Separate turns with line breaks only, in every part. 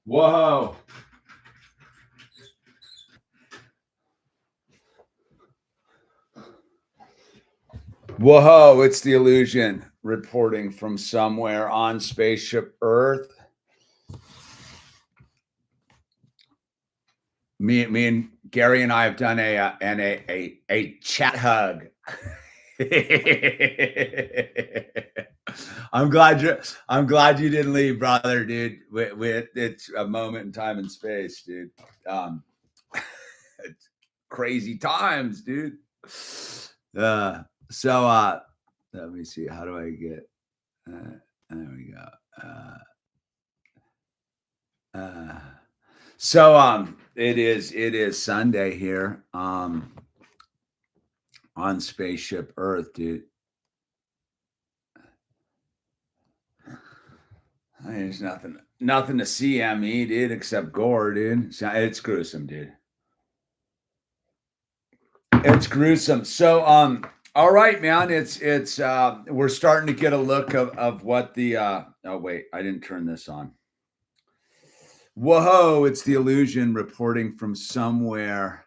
Whoa. Whoa, it's the illusion reporting from somewhere on spaceship Earth. Me and Gary and I have done a chat hug. I'm glad you didn't leave, brother, dude. It's a moment in time and space, dude. It's crazy times, dude. So let me see. How do I get? There we go. So it is Sunday here on spaceship Earth, dude. There's nothing to see me, dude, except gore, dude. It's gruesome, dude. It's gruesome. So all right, man. It's we're starting to get a look of what the oh wait, I didn't turn this on. Whoa, it's the illusion reporting from somewhere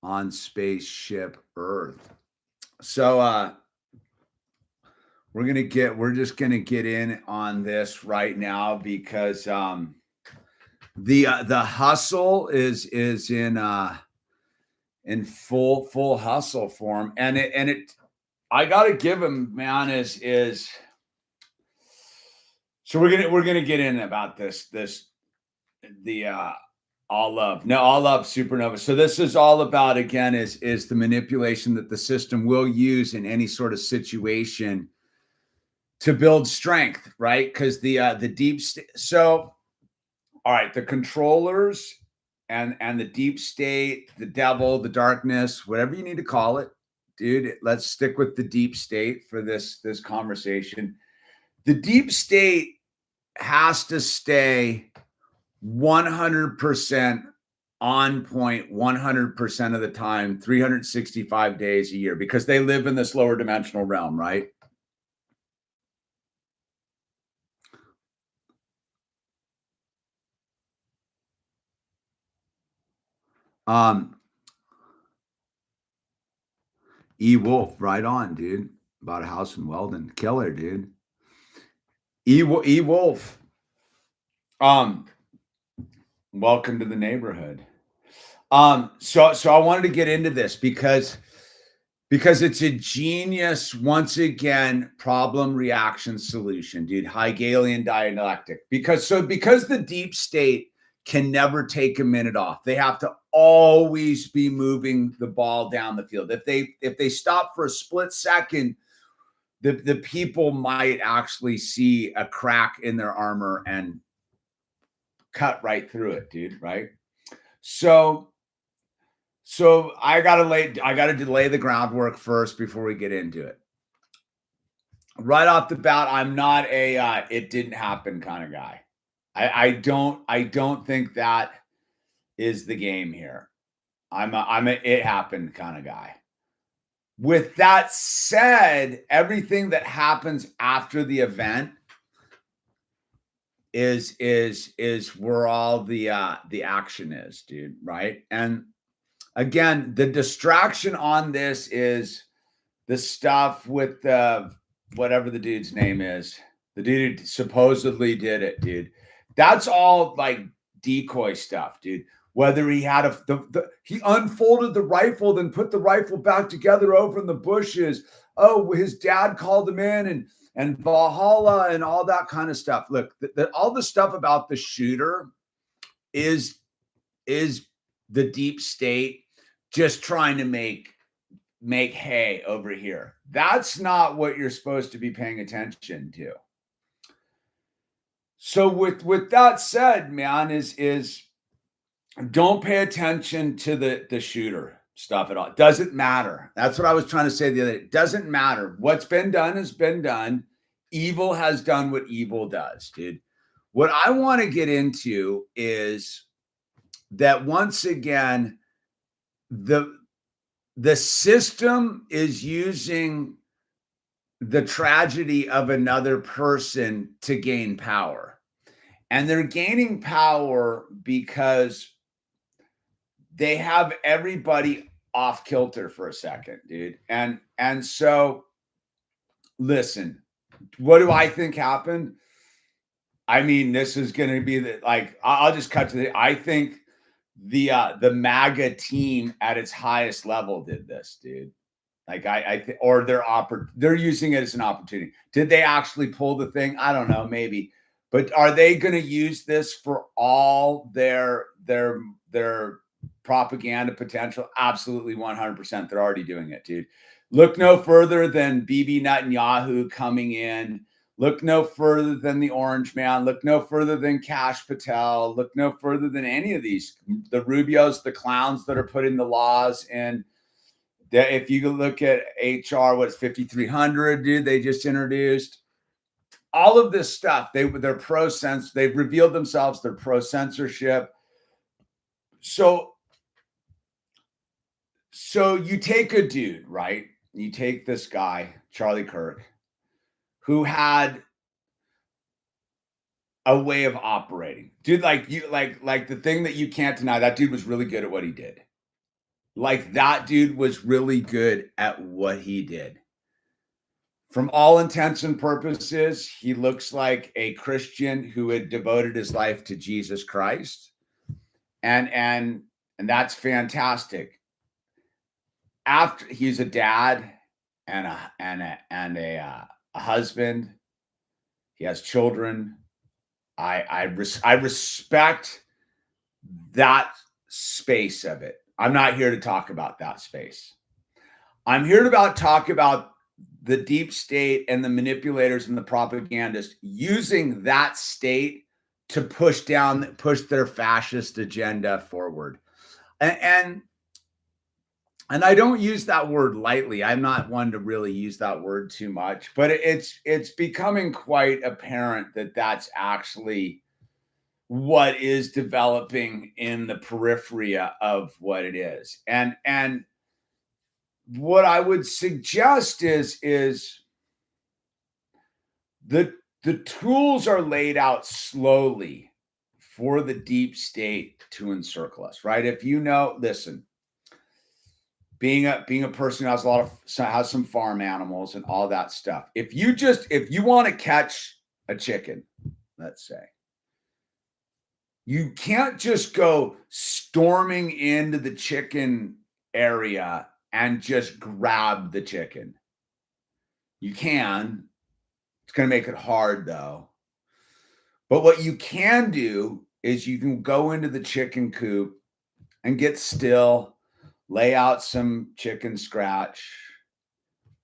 on spaceship Earth. So we're just gonna get in on this right now because the hustle is in full hustle form, and it I gotta give him, man, is so we're gonna get in about the all love supernova. So this is all about, again, is the manipulation that the system will use in any sort of situation to build strength, right? Because the deep state. So all right, the controllers and the deep state, the devil, the darkness, whatever you need to call it, dude. Let's stick with the deep state for this conversation. The deep state has to stay 100% on point 100% of the time, 365 days a year, because they live in this lower dimensional realm, right? E-Wolf, right on, dude. About a house in Weldon. Killer, dude. E-Wolf. Welcome to the neighborhood. So I wanted to get into this because it's a genius, once again, problem reaction solution, dude. Hegelian dialectic. Because the deep state can never take a minute off. They have to always be moving the ball down the field. If they stop for a split second, the people might actually see a crack in their armor and cut right through it, dude. Right? So I gotta delay the groundwork first before we get into it. Right off the bat, I'm not a it didn't happen kind of guy. I don't think that is the game here. I'm a it happened kind of guy. With that said, everything that happens after the event is where all the action is, dude, right? And again, the distraction on this is the stuff with the whatever the dude's name is. The dude who supposedly did it, dude. That's all like decoy stuff, dude. Whether he had he unfolded the rifle, then put the rifle back together over in the bushes. Oh, his dad called him in and Valhalla and all that kind of stuff. Look, all the stuff about the shooter is the deep state just trying to make hay over here. That's not what you're supposed to be paying attention to. So with that said, man, is don't pay attention to the shooter stuff at all. It doesn't matter. That's what I was trying to say the other day. It doesn't matter. What's been done has been done. Evil has done what evil does, dude. What I want to get into is that, once again, the system is using the tragedy of another person to gain power. And they're gaining power because they have everybody off kilter for a second, dude. And so listen, what do I think happened? I mean, this is going to be I'll just cut to the. I think the MAGA team at its highest level did this, dude. Like or they're using it as an opportunity. Did they actually pull the thing? I don't know, maybe. But are they going to use this for all their propaganda potential? Absolutely, 100%. They're already doing it, dude. Look no further than Bibi Netanyahu coming in. Look no further than the Orange Man. Look no further than Kash Patel. Look no further than any of these. The Rubios, the clowns that are putting the laws in. If you look at HR, what's 5300, dude, they just introduced all of this stuff. They're pro-censor. They've revealed themselves. They're pro-censorship. So you take a dude, right? You take this guy, Charlie Kirk, who had a way of operating, dude. Like the thing that you can't deny. That dude was really good at what he did. Like that dude was really good at what he did. From all intents and purposes, he looks like a Christian who had devoted his life to Jesus Christ, and that's fantastic. After he's a dad and a husband, he has children. I respect that space of it. I'm not here to talk about that space. I'm here to talk about the deep state and the manipulators and the propagandists using that state to push their fascist agenda forward. And I don't use that word lightly. I'm not one to really use that word too much, but it's becoming quite apparent that that's actually what is developing in the periphery of what it is. And what I would suggest is the tools are laid out slowly for the deep state to encircle us, right? If you know, listen, being a person who has some farm animals and all that stuff. If you want to catch a chicken, let's say, you can't just go storming into the chicken area and just grab the chicken. You can. It's going to make it hard, though. But what you can do is you can go into the chicken coop and get still, lay out some chicken scratch,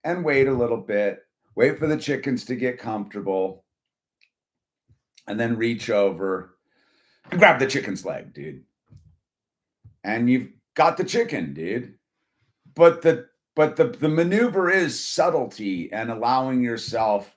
and wait a little bit. Wait for the chickens to get comfortable, and then reach over and grab the chicken's leg, dude. And you've got the chicken, dude. But the maneuver is subtlety and allowing yourself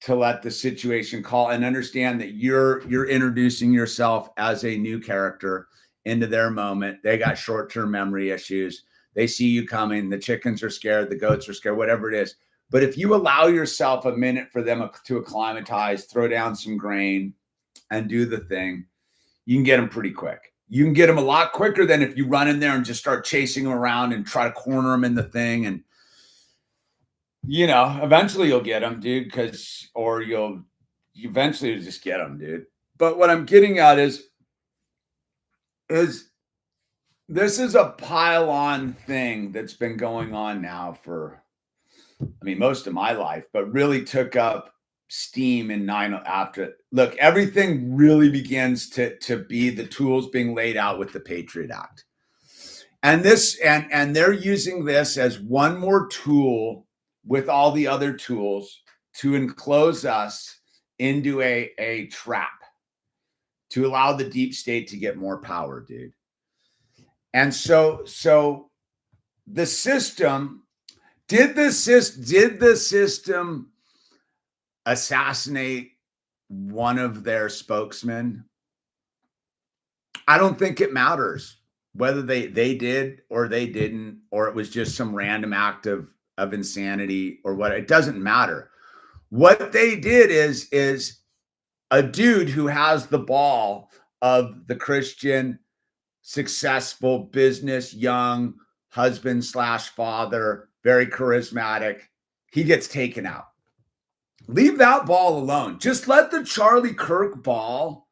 to let the situation call and understand that you're introducing yourself as a new character into their moment. They got short-term memory issues. They see you coming. The chickens are scared. The goats are scared, whatever it is. But if you allow yourself a minute for them to acclimatize, throw down some grain and do the thing, you can get them pretty quick. You can get them a lot quicker than if you run in there and just start chasing them around and try to corner them in the thing. And, eventually you'll get them, dude, or you'll eventually just get them, dude. But what I'm getting at is this is a pile-on thing that's been going on now for, most of my life, but really took up steam in after. Look, everything really begins to be the tools being laid out with the Patriot Act. And they're using this as one more tool with all the other tools to enclose us into a trap to allow the deep state to get more power, dude. And so the system, did the system assassinate one of their spokesmen? I don't think it matters whether they did or they didn't, or it was just some random act of of insanity or what, it doesn't matter. What they did is a dude who has the ball of the Christian, successful business, young husband slash father, very charismatic. He gets taken out. Leave that ball alone. Just let the Charlie Kirk ball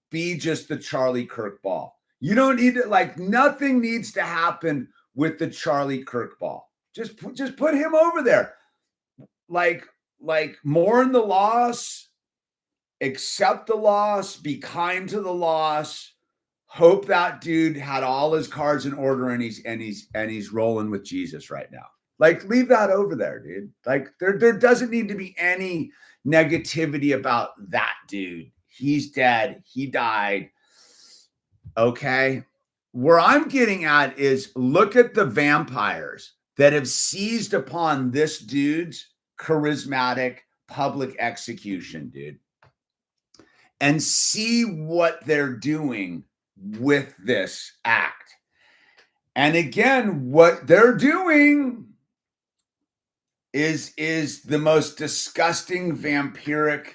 be just the Charlie Kirk ball. You don't need to, like, nothing needs to happen with the Charlie Kirk ball. Just put him over there. Like mourn the loss, accept the loss, be kind to the loss. Hope that dude had all his cards in order and he's rolling with Jesus right now. Like, leave that over there, dude. Like, there doesn't need to be any negativity about that dude. He's dead. He died. Okay. Where I'm getting at is, look at the vampires that have seized upon this dude's charismatic public execution, dude, and see what they're doing with this act. And again, what they're doing is the most disgusting vampiric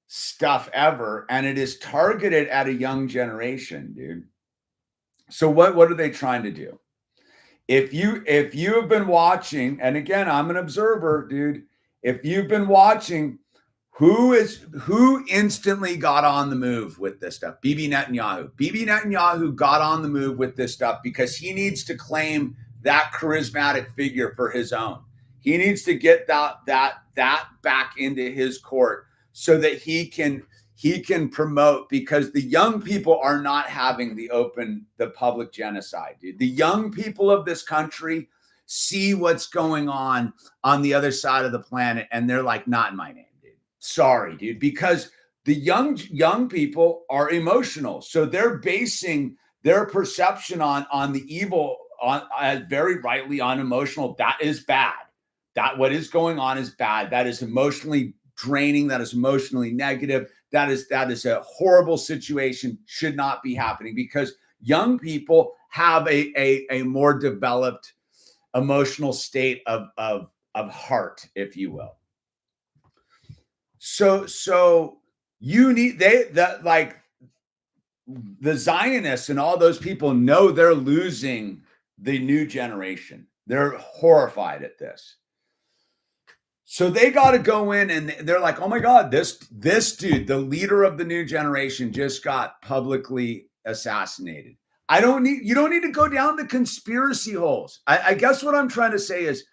stuff ever, and it is targeted at a young generation, dude. So what are they trying to do? If you have been watching, and again, I'm an observer, dude. If you've been watching, who instantly got on the move with this stuff? Bibi Netanyahu. Bibi Netanyahu got on the move with this stuff because he needs to claim that charismatic figure for his own. He needs to get that back into his court so that he can promote, because the young people are not having the public genocide, dude. The young people of this country see what's going on the other side of the planet, and they're like, not in my name, dude. Sorry, dude, because the young people are emotional, so they're basing their perception on the evil very rightly on emotional. That is bad. That what is going on is bad. That is emotionally draining. That is emotionally negative. That is a horrible situation. Should not be happening, because young people have a more developed emotional state of heart, if you will. So you need the Zionists and all those people know they're losing the new generation. They're horrified at this. So they got to go in and they're like, oh my God, this dude, the leader of the new generation, just got publicly assassinated. You don't need to go down the conspiracy holes. I guess what I'm trying to say is,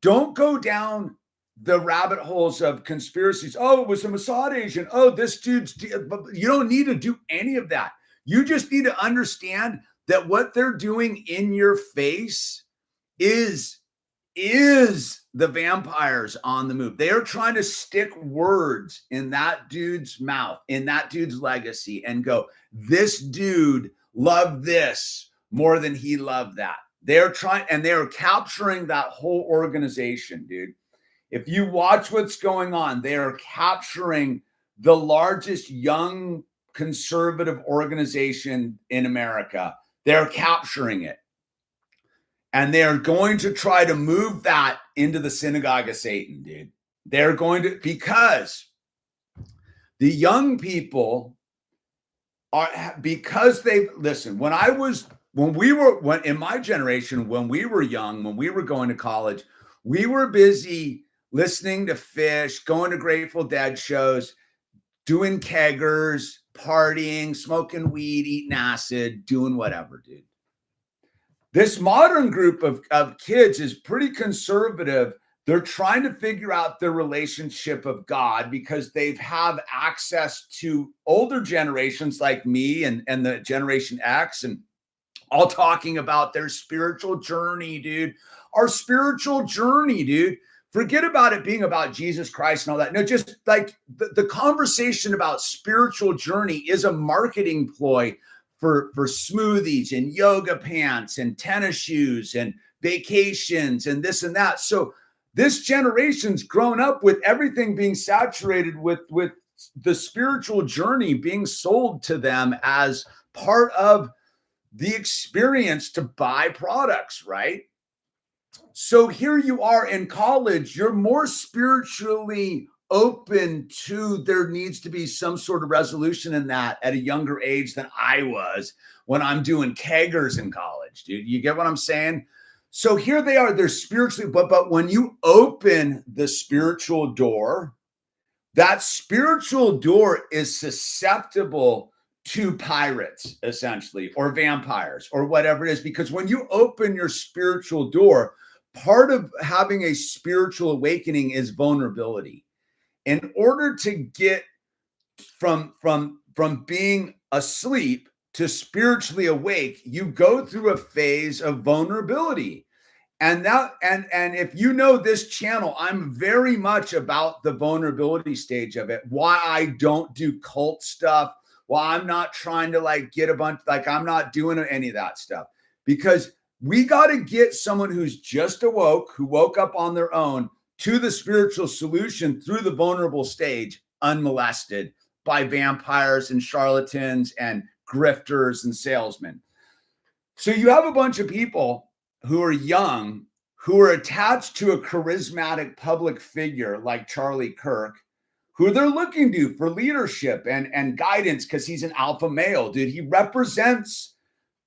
don't go down the rabbit holes of conspiracies. Oh, it was a Mossad agent. Oh, this dude's, you don't need to do any of that. You just need to understand that what they're doing in your face is the vampires on the move. They are trying to stick words in that dude's mouth, in that dude's legacy, and go, this dude loved this more than he loved that. They're trying, and they are capturing that whole organization, dude. If you watch what's going on, they are capturing the largest young conservative organization in America. They're capturing it. And they're going to try to move that into the synagogue of Satan, dude. They're going to, because the young people are, because they listen, when in my generation, when we were young, when we were going to college, we were busy listening to Fish, going to Grateful Dead shows, doing keggers, partying, smoking weed, eating acid, doing whatever, dude. This modern group of kids is pretty conservative. They're trying to figure out their relationship of God because they have access to older generations like me and the Generation X, and all talking about their spiritual journey, dude. Our spiritual journey, dude. Forget about it being about Jesus Christ and all that. No, just like the conversation about spiritual journey is a marketing ploy for smoothies and yoga pants and tennis shoes and vacations and this and that. So this generation's grown up with everything being saturated with the spiritual journey being sold to them as part of the experience to buy products, right? So here you are in college, you're more spiritually open to there needs to be some sort of resolution in that at a younger age than I was when I'm doing keggers in college, dude. You get what I'm saying? So here they are, they're spiritually, but when you open the spiritual door, that spiritual door is susceptible to pirates, essentially, or vampires, or whatever it is. Because when you open your spiritual door, part of having a spiritual awakening is vulnerability. In order to get from being asleep to spiritually awake, you go through a phase of vulnerability. And if you know this channel, I'm very much about the vulnerability stage of it. Why I don't do cult stuff, why I'm not trying to like get a bunch, like I'm not doing any of that stuff, because we got to get someone who's just awoke, who woke up on their own, to the spiritual solution through the vulnerable stage, unmolested by vampires and charlatans and grifters and salesmen. So you have a bunch of people who are young, who are attached to a charismatic public figure like Charlie Kirk, who they're looking to for leadership and guidance because he's an alpha male, dude. He represents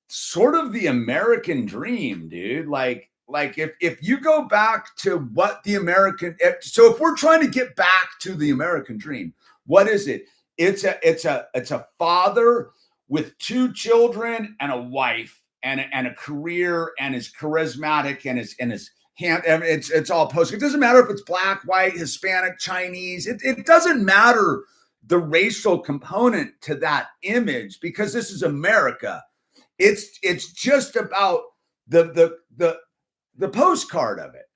sort of the American dream, dude. Like if you go back to what the American, so if we're trying to get back to the American dream, what is it? It's a father with 2 children and a wife and a career and is charismatic and his hand. It's all post. It doesn't matter if it's black, white, Hispanic, Chinese. It doesn't matter the racial component to that image because this is America. It's just about the postcard of it.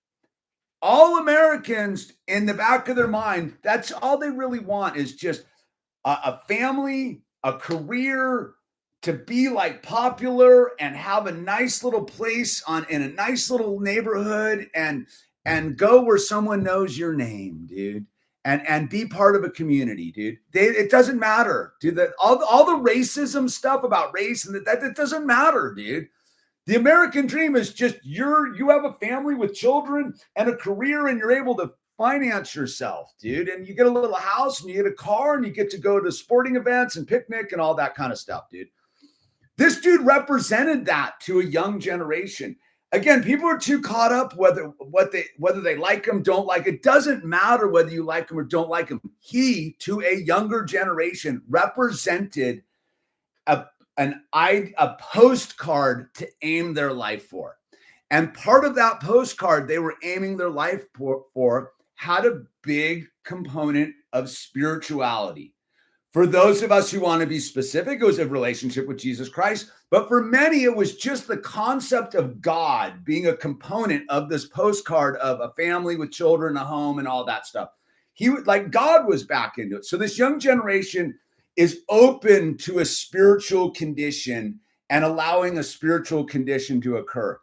All Americans in the back of their mind, that's all they really want is just a family, a career, to be like popular and have a nice little place in a nice little neighborhood and go where someone knows your name, dude. And be part of a community, dude. It doesn't matter, dude. All the racism stuff about race and that it doesn't matter, dude. The American dream is just you have a family with children and a career, and you're able to finance yourself, dude. And you get a little house and you get a car and you get to go to sporting events and picnic and all that kind of stuff, dude. This dude represented that to a young generation. Again, people are too caught up whether they like him, don't like it. Doesn't matter whether you like him or don't like him. He, to a younger generation, represented a postcard to aim their life for. And part of that postcard they were aiming their life for had a big component of spirituality. For those of us who want to be specific, it was a relationship with Jesus Christ. But for many, it was just the concept of God being a component of this postcard of a family with children, a home, and all that stuff. God was back into it. So this young generation is open to a spiritual condition and allowing a spiritual condition to occur.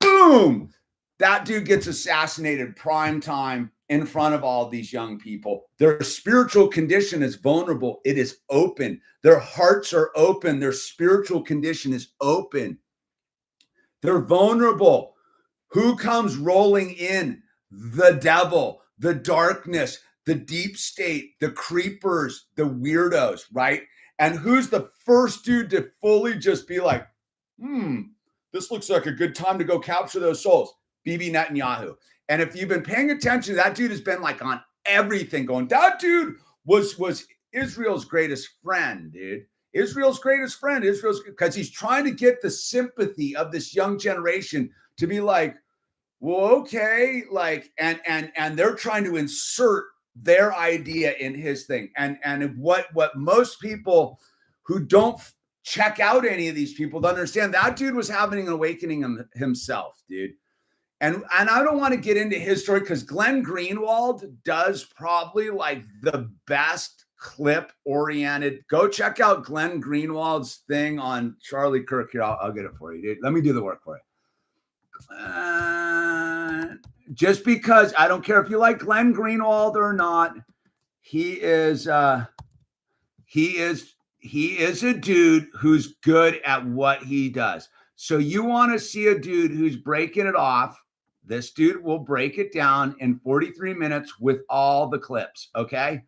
Boom! That dude gets assassinated prime time in front of all these young people. Their spiritual condition is vulnerable. It is open. Their hearts are open. Their spiritual condition is open. They're vulnerable. Who comes rolling in? The devil, the darkness, the deep state, the creepers, the weirdos, right? And who's the first dude to fully just be like, this looks like a good time to go capture those souls? Bibi Netanyahu. And if you've been paying attention, that dude has been like on everything going. That dude was Israel's greatest friend, dude. Israel's greatest friend. Because he's trying to get the sympathy of this young generation to be like, well, okay, like, and they're trying to insert their idea in his thing. And what most people who don't check out any of these people to understand, that dude was having an awakening himself, dude. And I don't want to get into his story because Glenn Greenwald does probably like the best clip oriented. Go check out Glenn Greenwald's thing on Charlie Kirk here. I'll get it for you, dude. Let me do the work for you. Just because I don't care if you like Glenn Greenwald or not, he is a dude who's good at what he does. So you want to see a dude who's breaking it off This dude will break it down in 43 minutes with all the clips. Okay.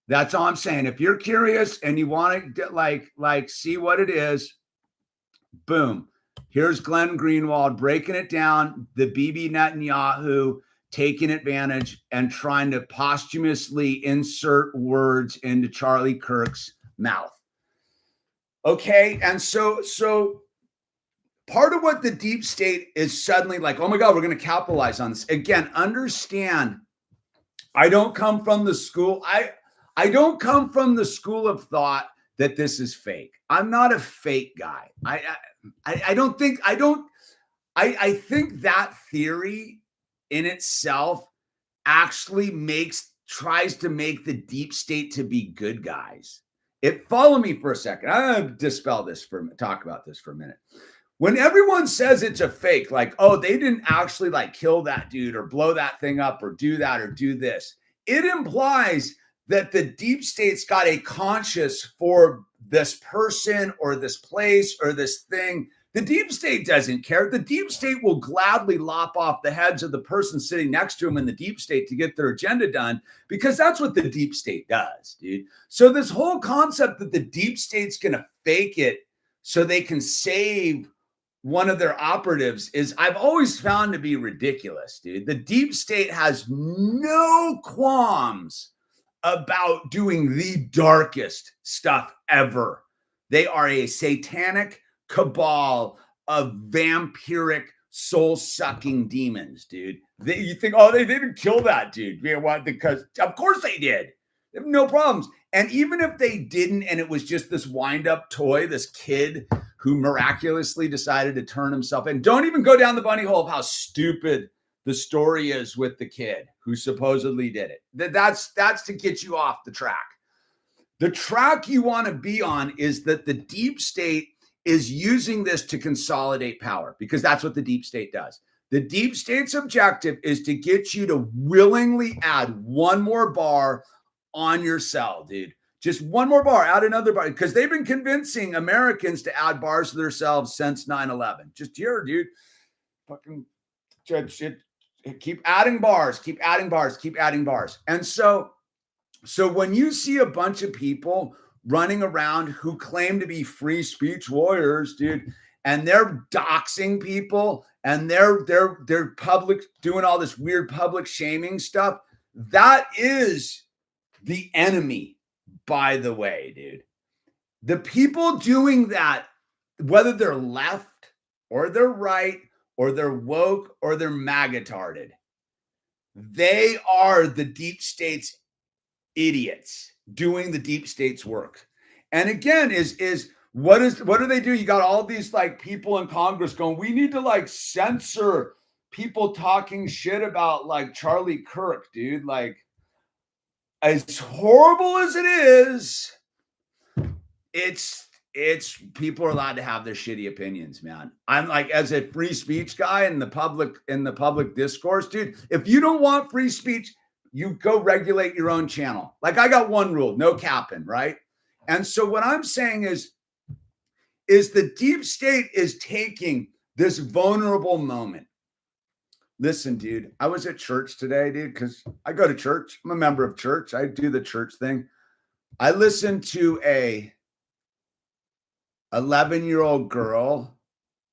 That's all I'm saying. If you're curious and you want to like see what it is, boom. Here's Glenn Greenwald breaking it down, the Bibi Netanyahu taking advantage and trying to posthumously insert words into Charlie Kirk's mouth. Okay, and so part of what the deep state is suddenly like, oh my God, we're going to capitalize on this. Again, understand, I don't come from the school. I don't come from the school of thought that this is fake. I'm not a fake guy. I think that theory in itself actually tries to make the deep state to be good guys. Follow me for a second. I'm going to talk about this for a minute. When everyone says it's a fake, like, oh, they didn't actually like kill that dude or blow that thing up or do that or do this, it implies that the deep state's got a conscience for this person or this place or this thing. The deep state doesn't care. The deep state will gladly lop off the heads of the person sitting next to him in the deep state to get their agenda done, because that's what the deep state does, dude. So this whole concept that the deep state's going to fake it so they can save one of their operatives I've always found to be ridiculous, dude. The deep state has no qualms about doing the darkest stuff ever. They are a satanic cabal of vampiric soul-sucking demons, dude. You think, oh, they didn't kill that dude. You know what? Because of course they did. They have no problems. And even if they didn't, and it was just this wind-up toy, this kid who miraculously decided to turn himself in, don't even go down the bunny hole of how stupid the story is with the kid who supposedly did it. That's to get you off the track. The track you want to be on is that the deep state is using this to consolidate power, because that's what the deep state does. The deep state's objective is to get you to willingly add one more bar on your cell, dude. Just one more bar, add another bar, because they've been convincing Americans to add bars to themselves since 9/11. Just here, dude. Fucking keep adding bars, keep adding bars, keep adding bars. And so when you see a bunch of people running around who claim to be free speech warriors, dude, and they're doxing people and they're public doing all this weird public shaming stuff, that is the enemy, by the way, dude. The people doing that, whether they're left or they're right or they're woke or they're MAGA-tarded, they are the deep state's idiots doing the deep state's work. And again, what do they do? You got all these like people in Congress going, we need to like censor people talking shit about like Charlie Kirk, dude. Like, as horrible as it is, it's people are allowed to have their shitty opinions, man. I'm like, as a free speech guy in the public discourse, dude, if you don't want free speech, you go regulate your own channel. Like, I got one rule, no capping, right? And so what I'm saying is the deep state is taking this vulnerable moment. Listen, dude, I was at church today, dude, because I go to church. I'm a member of church. I do the church thing. I listened to a 11-year-old girl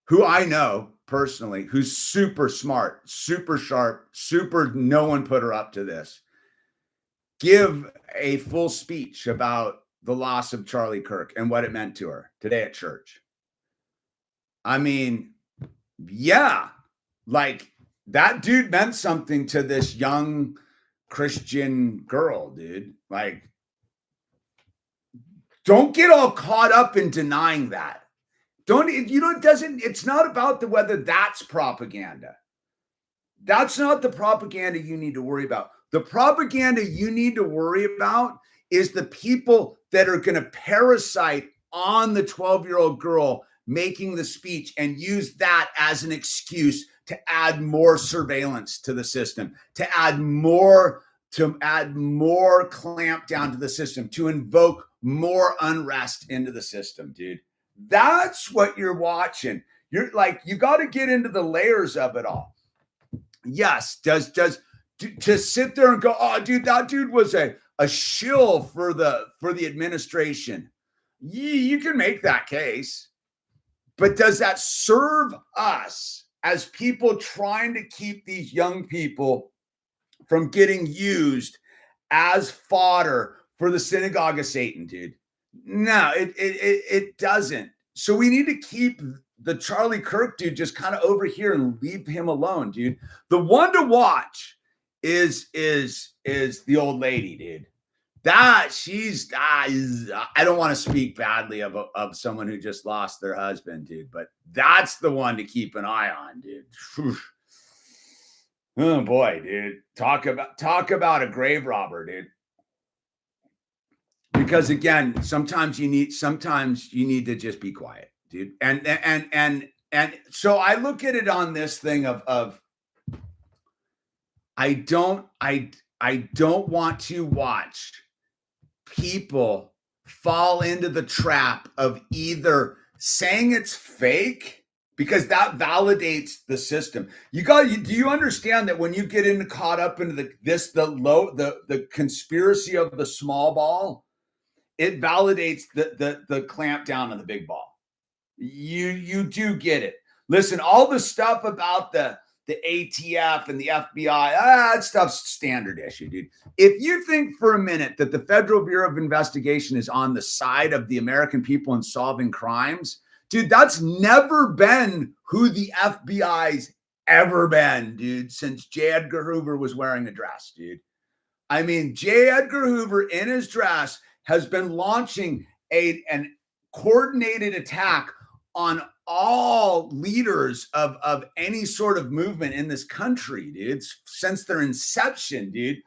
who I know personally, who's super smart, super sharp, no one put her up to this, give a full speech about the loss of Charlie Kirk and what it meant to her today at church. I mean, yeah, like that dude meant something to this young Christian girl, dude. Like, don't get all caught up in denying that. It's not about whether that's propaganda. That's not the propaganda you need to worry about. The propaganda you need to worry about is the people that are going to parasite on the 12-year-old girl making the speech and use that as an excuse to add more surveillance to the system, to add more clamp down to the system, to invoke more unrest into the system, dude. That's what you're watching. You're like, you got to get into the layers of it all. Yes. To sit there and go, oh, dude, that dude was a shill for the administration. You can make that case, but does that serve us as people trying to keep these young people from getting used as fodder for the synagogue of Satan, dude? No, it doesn't. So we need to keep the Charlie Kirk dude just kind of over here and leave him alone, dude. The one to watch is the old lady, dude. That she's I don't want to speak badly of someone who just lost their husband, dude, but that's the one to keep an eye on, dude. Whew. Oh boy, dude. Talk about a grave robber, dude. Because again, sometimes you need to just be quiet, dude. And so I look at it on this thing of I don't want to watch people fall into the trap of either saying it's fake, because that validates the system. Do you understand that when you get caught up into the conspiracy of the small ball, it validates the clamp down on the big ball. You do get it. Listen, all the stuff about the ATF and the FBI, that stuff's standard issue, dude. If you think for a minute that the Federal Bureau of Investigation is on the side of the American people in solving crimes, dude, that's never been who the FBI's ever been, dude, since J. Edgar Hoover was wearing a dress, dude. I mean, J. Edgar Hoover in his dress has been launching an coordinated attack on all leaders of any sort of movement in this country, dude, since their inception, dude.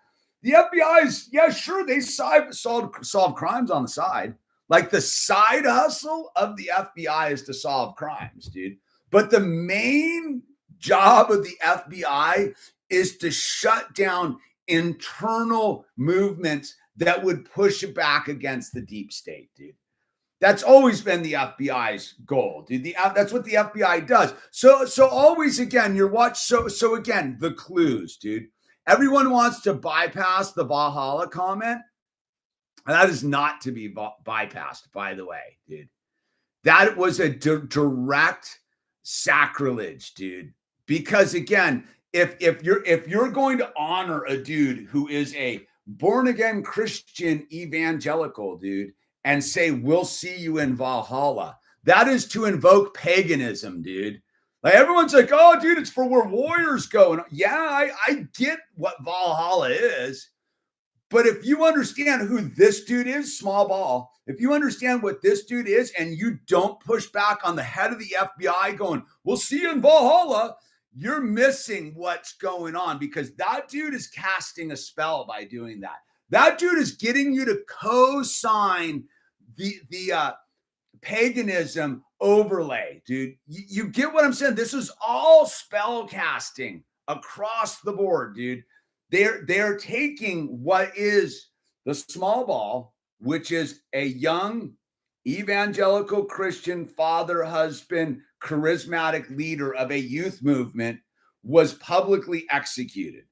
The FBI's, yeah, sure, they solve crimes on the side. Like the side hustle of the FBI is to solve crimes, dude. But the main job of the FBI is to shut down internal movements that would push back against the deep state, dude. That's always been the FBI's goal, dude. That's what the FBI does. So always, again, So again, the clues, dude. Everyone wants to bypass the Valhalla comment. And that is not to be bypassed, by the way, dude. That was a direct sacrilege, dude. Because again, if you're going to honor a dude who is a born again Christian evangelical, dude, and say, we'll see you in Valhalla, that is to invoke paganism, dude. Like everyone's like, oh, dude, it's for where warriors go. And yeah, I get what Valhalla is. But if you understand who this dude is, small ball, if you understand what this dude is and you don't push back on the head of the FBI going, we'll see you in Valhalla, you're missing what's going on, because that dude is casting a spell by doing that. That dude is getting you to co-sign the paganism overlay, dude. You get what I'm saying? This is all spell casting across the board, dude. They're taking what is the small ball, which is a young evangelical Christian father, husband, charismatic leader of a youth movement, was publicly executed.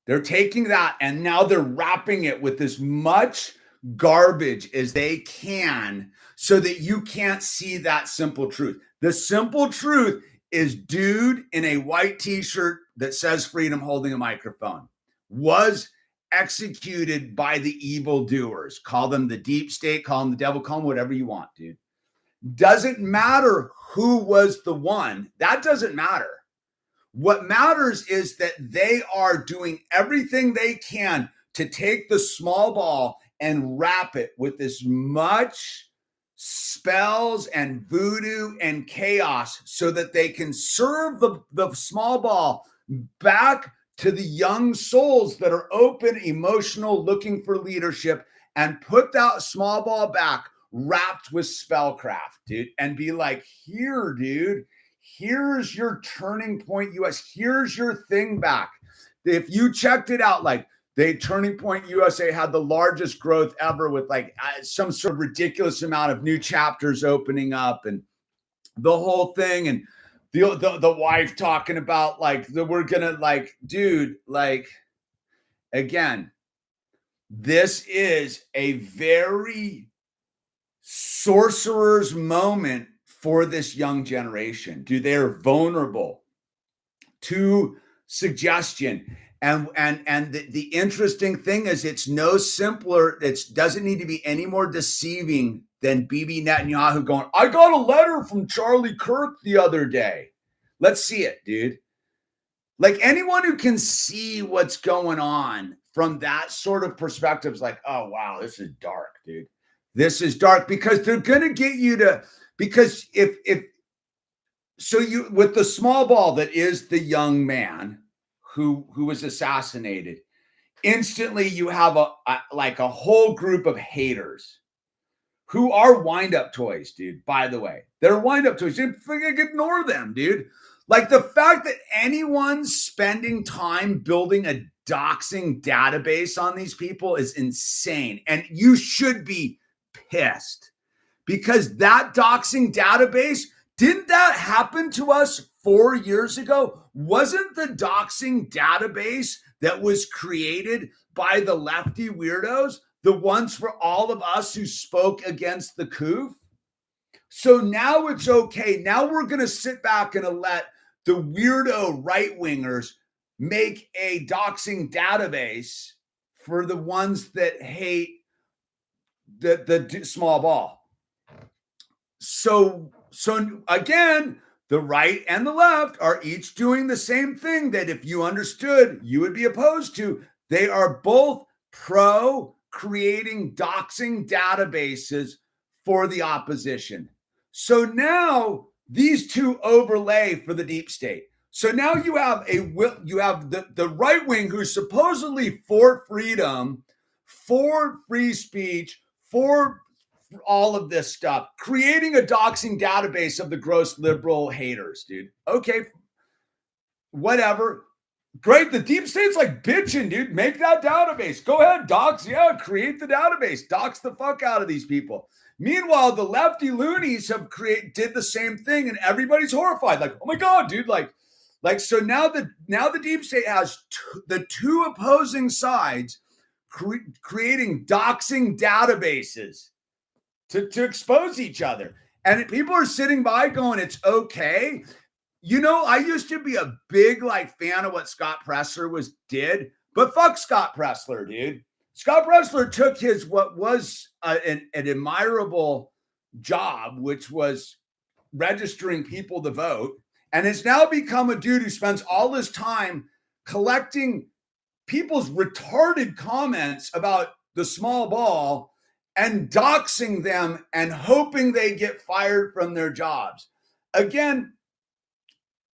They're taking that and now they're wrapping it with as much garbage as they can so that you can't see that simple truth. The simple truth is dude in a white t-shirt that says freedom holding a microphone was executed by the evildoers. Call them the deep state, call them the devil, call them whatever you want, dude. Doesn't matter who was the one. That doesn't matter. What matters is that they are doing everything they can to take the small ball and wrap it with as much spells and voodoo and chaos so that they can serve the small ball back to the young souls that are open, emotional, looking for leadership, and put that small ball back wrapped with spellcraft, dude, and be like, here, dude, here's your Turning Point US. Here's your thing back. If you checked it out, like the Turning Point USA had the largest growth ever with like some sort of ridiculous amount of new chapters opening up and the whole thing. And the wife talking about like we're gonna like, dude, like again, this is a very sorcerer's moment for this young generation. Dude, they're vulnerable to suggestion. And the interesting thing is it's no simpler, it doesn't need to be any more deceiving than Bibi Netanyahu going, I got a letter from Charlie Kirk the other day. Let's see it, dude. Like anyone who can see what's going on from that sort of perspective is like, oh wow, this is dark, dude. This is dark because they're gonna get you to, because if so you with the small ball that is the young man who was assassinated, instantly you have a like a whole group of haters who are wind-up toys, dude. By the way, they're wind-up toys. You ignore them, dude. Like the fact that anyone's spending time building a doxing database on these people is insane. And you should be pissed because that doxing database, didn't that happen to us 4 years ago? Wasn't the doxing database that was created by the lefty weirdos the ones for all of us who spoke against the coup? So now it's okay. Now we're going to sit back and let the weirdo right-wingers make a doxing database for the ones that hate the small ball. So again, the right and the left are each doing the same thing that if you understood, you would be opposed to. They are both pro creating doxing databases for the opposition. So now these two overlay for the deep state. So now you have the right wing who's supposedly for freedom, for free speech, for all of this stuff, creating a doxing database of the gross liberal haters, dude. Okay, whatever. Great. The deep state's like bitching, dude. Make that database. Go ahead, dox. Yeah, create the database. Dox the fuck out of these people. Meanwhile, the lefty loonies did the same thing, and everybody's horrified. Like, oh my god, dude! Like so now the deep state has the two opposing sides creating doxing databases to expose each other, and people are sitting by going, "It's okay." You know, I used to be a big fan of what Scott Presler did, but fuck Scott Presler, dude. Scott Presler took his what was an admirable job, which was registering people to vote, and has now become a dude who spends all his time collecting people's retarded comments about the small ball and doxing them and hoping they get fired from their jobs. Again,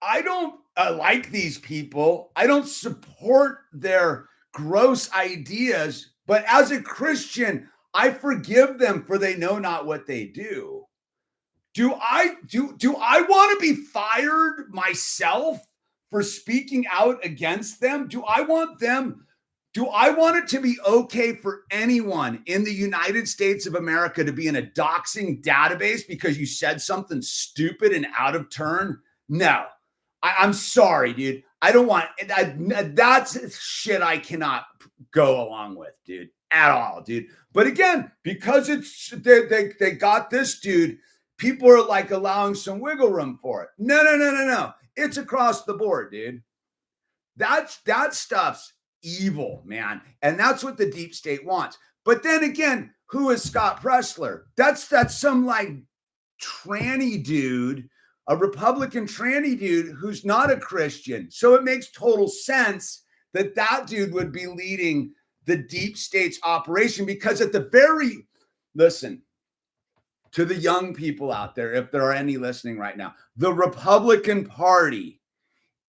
I don't like these people. I don't support their gross ideas, but as a Christian, I forgive them for they know not what they do. Do I want to be fired myself for speaking out against them? Do I want it to be okay for anyone in the United States of America to be in a doxing database because you said something stupid and out of turn? No. I'm sorry, dude. I don't want that's shit I cannot go along with, dude, at all, dude. But again, because they got this dude, people are like allowing some wiggle room for it. No. It's across the board, dude. That stuff's evil, man. And that's what the deep state wants. But then again, who is Scott Presler? That's some tranny dude, a Republican tranny dude who's not a Christian. So it makes total sense that dude would be leading the deep state's operation because listen, to the young people out there, if there are any listening right now, the Republican Party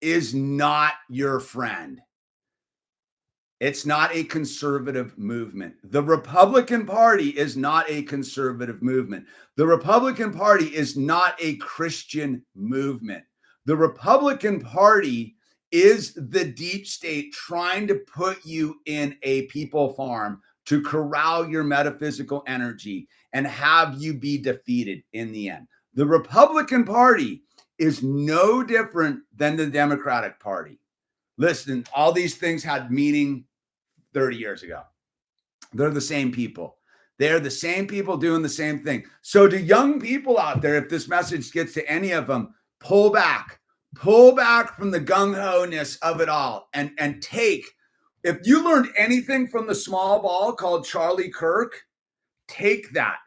is not your friend. It's not a conservative movement. The Republican Party is not a conservative movement. The Republican Party is not a Christian movement. The Republican Party is the deep state trying to put you in a people farm to corral your metaphysical energy and have you be defeated in the end. The Republican Party is no different than the Democratic Party. Listen, all these things had meaning 30 years ago. They're the same people. They're the same people doing the same thing. So to young people out there, if this message gets to any of them, pull back from the gung-ho-ness of it all and take, if you learned anything from the small ball called Charlie Kirk, take that.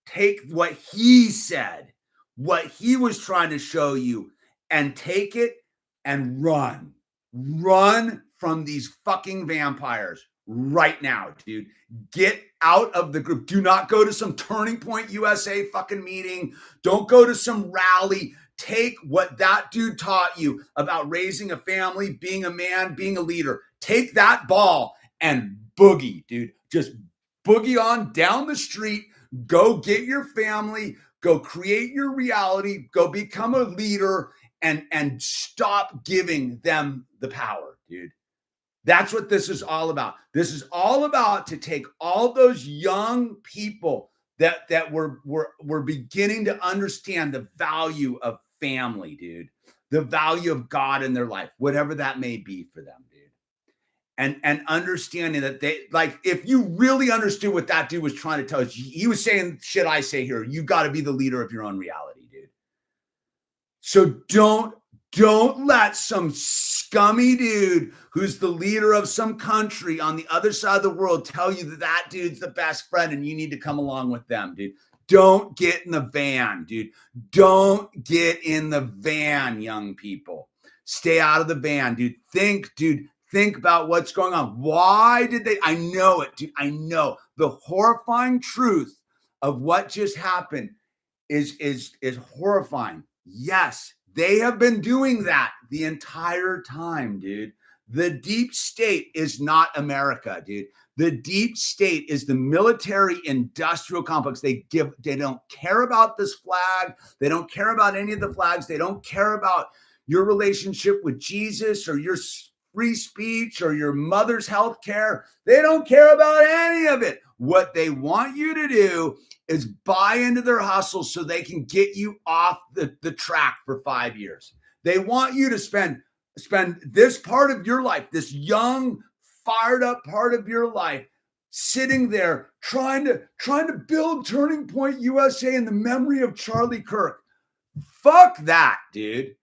Take what he said, what he was trying to show you, and take it and run. Run from these fucking vampires right now, dude. Get out of the group. Do not go to some Turning Point USA fucking meeting. Don't go to some rally. Take what that dude taught you about raising a family, being a man, being a leader. Take that ball and boogie, dude. Just boogie on down the street. Go get your family. Go create your reality. Go become a leader and stop giving them the power, dude. That's what this is all about. This is all about to take all those young people that were beginning to understand the value of family, dude, the value of God in their life, whatever that may be for them, dude. And understanding that they, like, if you really understood what that dude was trying to tell us, he was saying shit I say here. You got to be the leader of your own reality, dude. So don't let some scummy dude who's the leader of some country on the other side of the world tell you that that dude's the best friend and you need to come along with them, dude. Don't get in the van, dude. Don't get in the van, young people. Stay out of the van, dude. Think about what's going on. Why did they? I know it, dude. I know the horrifying truth of what just happened is horrifying. Yes, they have been doing that the entire time, dude. The deep state is not America, dude. The deep state is the military industrial complex. They don't care about this flag. They don't care about any of the flags. They don't care about your relationship with Jesus or your free speech or your mother's health care. They don't care about any of it. What they want you to do is buy into their hustle so they can get you off the track for 5 years. They want you to spend this part of your life, this young, fired up part of your life, sitting there trying to build Turning Point USA in the memory of Charlie Kirk. Fuck that, dude.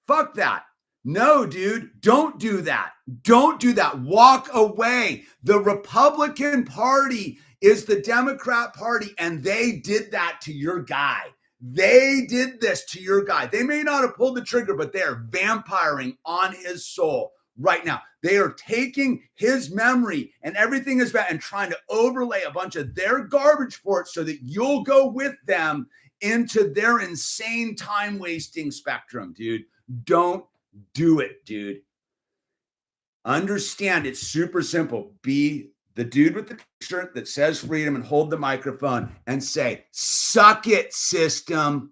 Fuck that. No, dude, don't do that. Don't do that. Walk away. The Republican Party is the Democrat Party, and they did that to your guy. They did this to your guy. They may not have pulled the trigger, but they are vampiring on his soul right now. They are taking his memory and everything is bad and trying to overlay a bunch of their garbage for it so that you'll go with them into their insane time-wasting spectrum, dude. Don't do it, dude. Understand it's super simple. Be the dude with the shirt that says freedom and hold the microphone and say, suck it, system.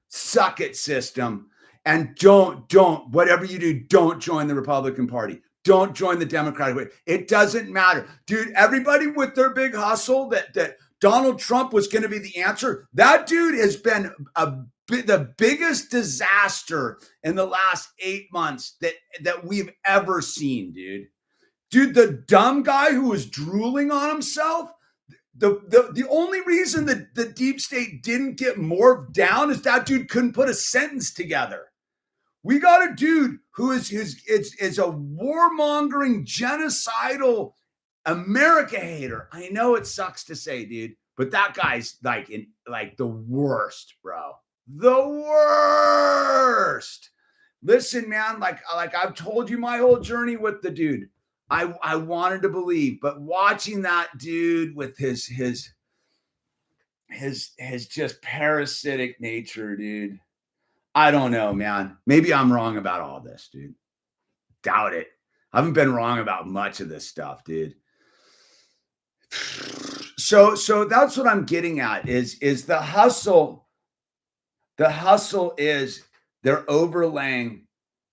Suck it, system. And don't, whatever you do, don't join the Republican Party. Don't join the Democratic Party. It doesn't matter. Dude, everybody with their big hustle that Donald Trump was going to be the answer, that dude has been the biggest disaster in the last 8 months that we've ever seen, dude. Dude, the dumb guy who was drooling on himself, the only reason that the deep state didn't get morphed down is that dude couldn't put a sentence together. We got a dude who is a warmongering, genocidal America hater. I know it sucks to say, dude, but that guy's like the worst, bro. The worst. Listen, man, like I've told you my whole journey with the dude. I wanted to believe, but watching that dude with his just parasitic nature, dude. I don't know, man. Maybe I'm wrong about all this, dude. Doubt it. I haven't been wrong about much of this stuff, dude. So that's what I'm getting at is the hustle. The hustle is they're overlaying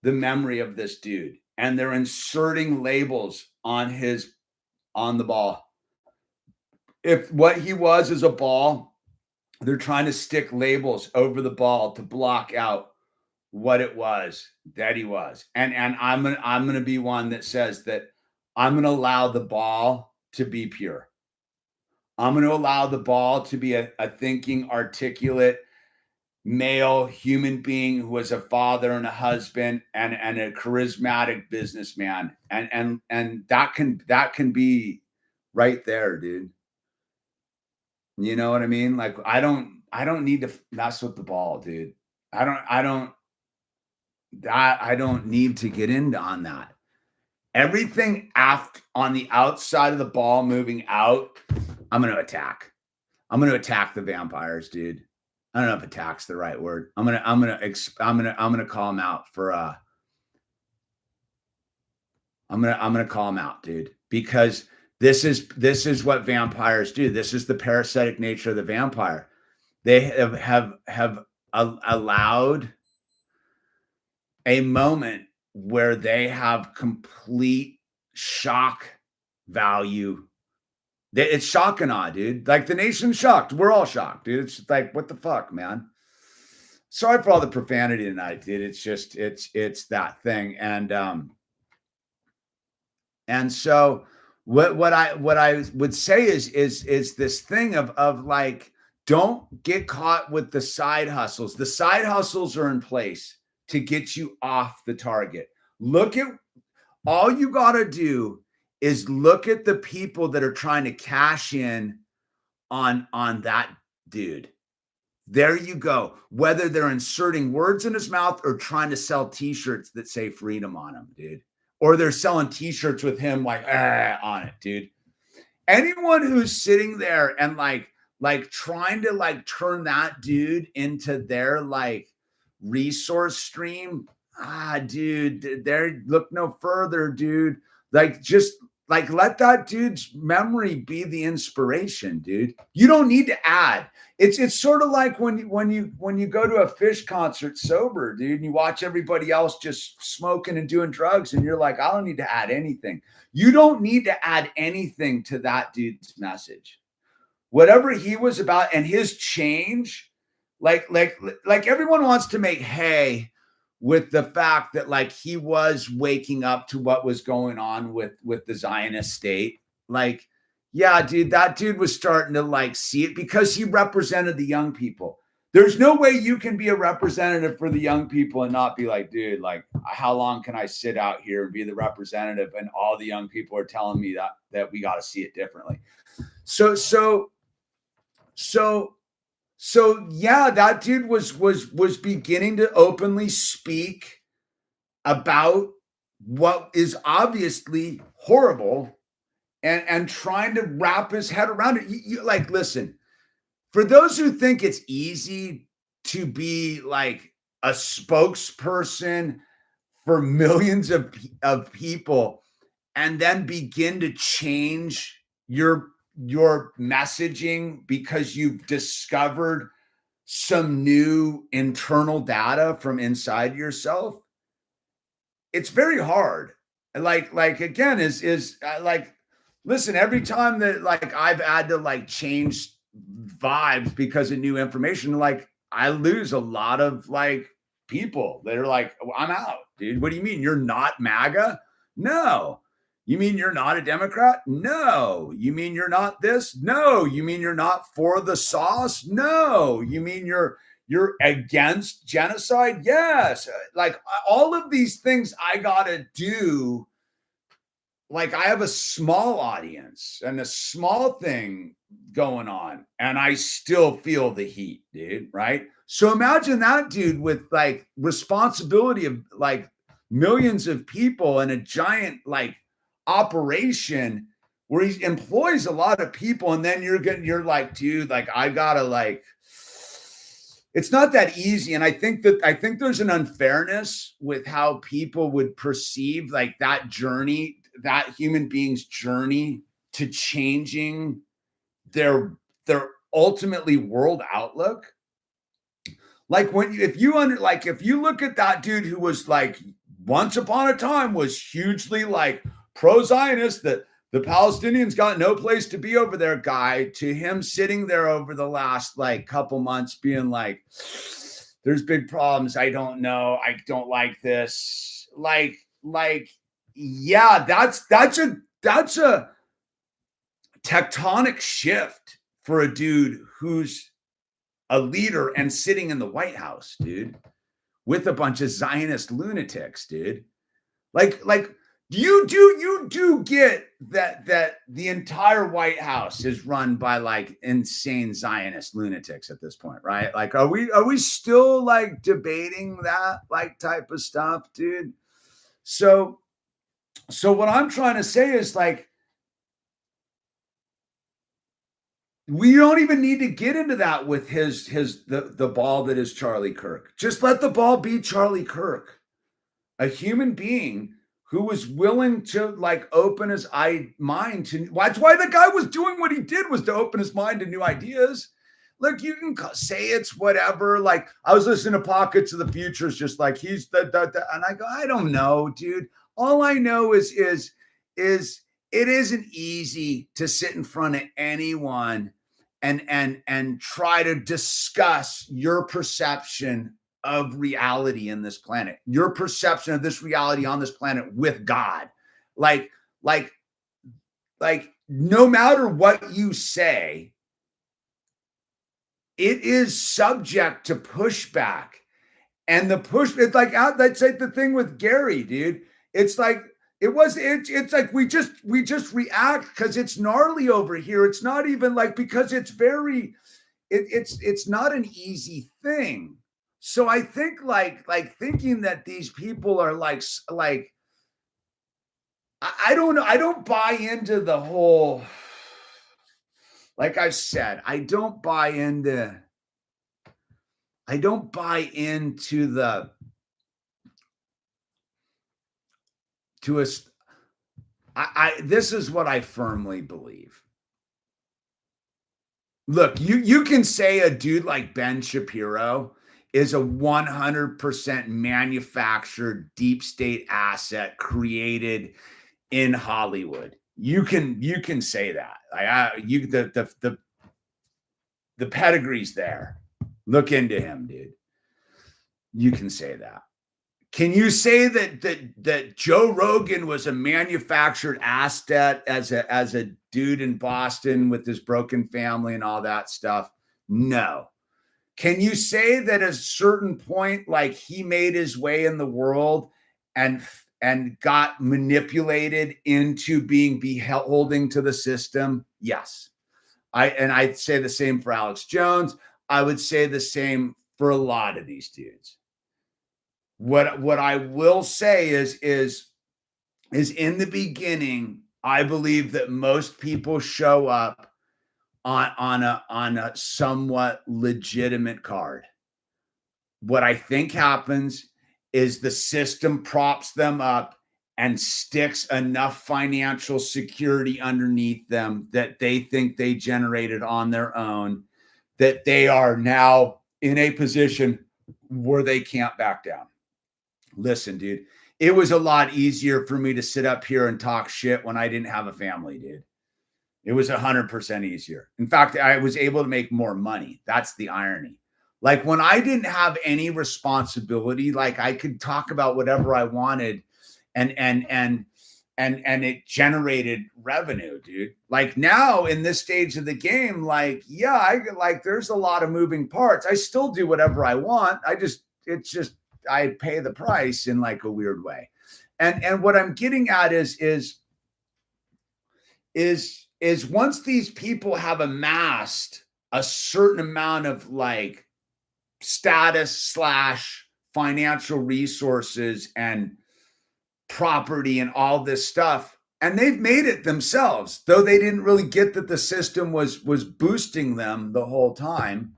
the memory of this dude and they're inserting labels on the ball. If what he was is a ball, they're trying to stick labels over the ball to block out what it was that he was. And I'm gonna be one that says that I'm gonna allow the ball to be pure. I'm gonna allow the ball to be a thinking, articulate, male human being who was a father and a husband and a charismatic businessman. And that can be right there, dude. You know what I mean? Like I don't need to mess with the ball, dude. I don't need to get into on that. Everything on the outside of the ball moving out, I'm going to attack. I'm going to attack the vampires, dude. I don't know if attack's the right word. I'm going to call them out for I'm going to call them out, dude, because this is what vampires do. This is the parasitic nature of the vampire. They have allowed a moment where they have complete shock value. It's shock and awe, dude. Like the nation's shocked. We're all shocked, dude. It's like, what the fuck, man? Sorry for all the profanity tonight, dude. It's just, it's that thing. And so what I would say is this thing of like, don't get caught with the side hustles. The side hustles are in place to get you off the target. Look at all you got to do is look at the people that are trying to cash in on that dude. There you go. Whether they're inserting words in his mouth or trying to sell t-shirts that say freedom on them, dude. Or they're selling t-shirts with him like on it, dude. Anyone who's sitting there and like trying to like turn that dude into their like resource stream, dude, there, look no further, dude. Like just like let that dude's memory be the inspiration, dude. You don't need to add. It's sort of like when you go to a Fish concert sober, dude, and you watch everybody else just smoking and doing drugs, and you're like, I don't need to add anything. You don't need to add anything to that dude's message. Whatever he was about and his change, like everyone wants to make hay with the fact that like he was waking up to what was going on with the Zionist state. Like, yeah, dude, that dude was starting to like see it because he represented the young people. There's no way you can be a representative for the young people and not be like, dude, like how long can I sit out here and be the representative? And all the young people are telling me that we got to see it differently. So yeah, that dude was beginning to openly speak about what is obviously horrible and trying to wrap his head around it. You like, listen, for those who think it's easy to be like a spokesperson for millions of people and then begin to change your messaging because you've discovered some new internal data from inside yourself, it's very hard. Like again, is like, listen, every time that like I've had to like change vibes because of new information, like I lose a lot of like people that are like, well, I'm out, dude. What do you mean you're not MAGA? No. You mean you're not a Democrat? No. You mean you're not this? No. You mean you're not for the sauce? No. You mean you're against genocide? Yes. Like all of these things I gotta do. Like I have a small audience and a small thing going on, and I still feel the heat, dude. Right? So imagine that dude with like responsibility of like millions of people and a giant like operation where he employs a lot of people, and then you're like, dude, like I gotta like, it's not that easy. And I think there's an unfairness with how people would perceive like that journey, that human being's journey to changing their ultimately world outlook. Like if you look at that dude who was like once upon a time was hugely like pro-Zionist, that the Palestinians got no place to be over there guy, to him sitting there over the last like couple months being like, There's big problems. I don't know. I don't like this. Yeah, that's a tectonic shift for a dude who's a leader and sitting in the White House, dude, with a bunch of Zionist lunatics, dude. Like you do get that the entire White House is run by like insane Zionist lunatics at this point, right? Like, are we still like debating that like type of stuff, dude? So what I'm trying to say is like, we don't even need to get into that with the ball that is Charlie Kirk. Just let the ball be Charlie Kirk, a human being who was willing to like open his mind to. That's why the guy was doing what he did, was to open his mind to new ideas. Look, you can say it's whatever. Like, I was listening to Pockets of the Futures, just like he's the and I go, I don't know, dude. All I know is it isn't easy to sit in front of anyone and try to discuss your perception of reality in this planet, your perception of this reality on this planet with God. Like no matter what you say, it is subject to pushback. And it's like, that's like the thing with Gary, dude. It's like, it's like we just react because it's gnarly over here. It's not even like, because it's it's not an easy thing. So I think like thinking that these people are like I don't know. I don't buy into the whole, like I've said, I don't buy into this is what I firmly believe. Look, you can say a dude like Ben Shapiro is a 100% manufactured deep state asset created in Hollywood. You can say that. The pedigree's there. Look into him, dude. You can say that. Can you say that Joe Rogan was a manufactured asset as a dude in Boston with his broken family and all that stuff? No. Can you say that at a certain point, like, he made his way in the world and got manipulated into being beholding to the system? Yes. I'd say the same for Alex Jones. I would say the same for a lot of these dudes. What I will say is in the beginning, I believe that most people show up on a somewhat legitimate card. What I think happens is the system props them up and sticks enough financial security underneath them that they think they generated on their own, that they are now in a position where they can't back down. Listen, dude, it was a lot easier for me to sit up here and talk shit when I didn't have a family, dude. It was 100% easier. In fact, I was able to make more money. That's the irony. Like, when I didn't have any responsibility, like, I could talk about whatever I wanted and it generated revenue, dude. Like, now in this stage of the game, like, yeah, there's a lot of moving parts. I still do whatever I want. I pay the price in like a weird way. And what I'm getting at is once these people have amassed a certain amount of like status / financial resources and property and all this stuff, and they've made it themselves, though they didn't really get that the system was boosting them the whole time.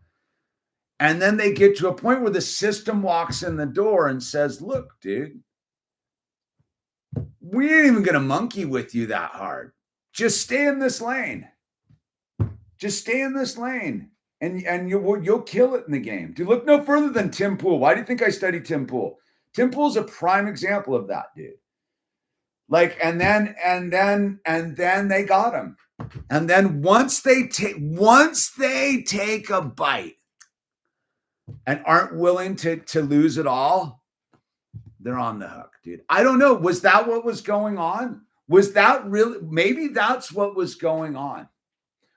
And then they get to a point where the system walks in the door and says, look, dude, we ain't even going to monkey with you that hard. Just stay in this lane. Just stay in this lane. And you'll kill it in the game. Dude, look no further than Tim Pool. Why do you think I studied Tim Pool? Tim Pool's a prime example of that, dude. Like, and then they got him. And then once they take a bite, and aren't willing to lose it all, they're on the hook, dude. I don't know. Was that what was going on? Was that really, maybe that's what was going on.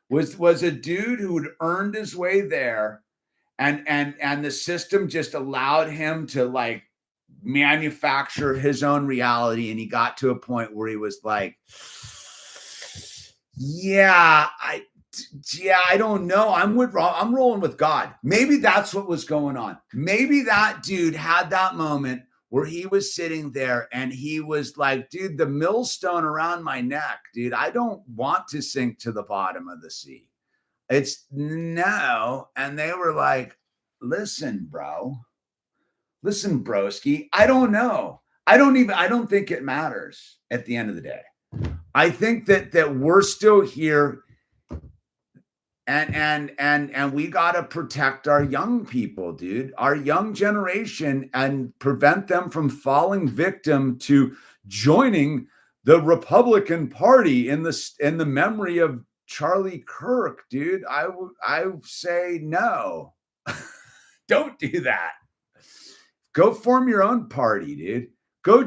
Was a dude who had earned his way there, and the system just allowed him to like manufacture his own reality, and he got to a point where he was like, I don't know. I'm rolling with God. Maybe that's what was going on. Maybe that dude had that moment where he was sitting there and he was like, dude, the millstone around my neck, dude, I don't want to sink to the bottom of the sea. It's no. And they were like, listen, broski, I don't know. I don't think it matters at the end of the day. I think that we're still here, and we got to protect our young people, dude, our young generation, and prevent them from falling victim to joining the Republican Party in the memory of Charlie Kirk, dude. I say no. Don't do that. Go form your own party, dude. Go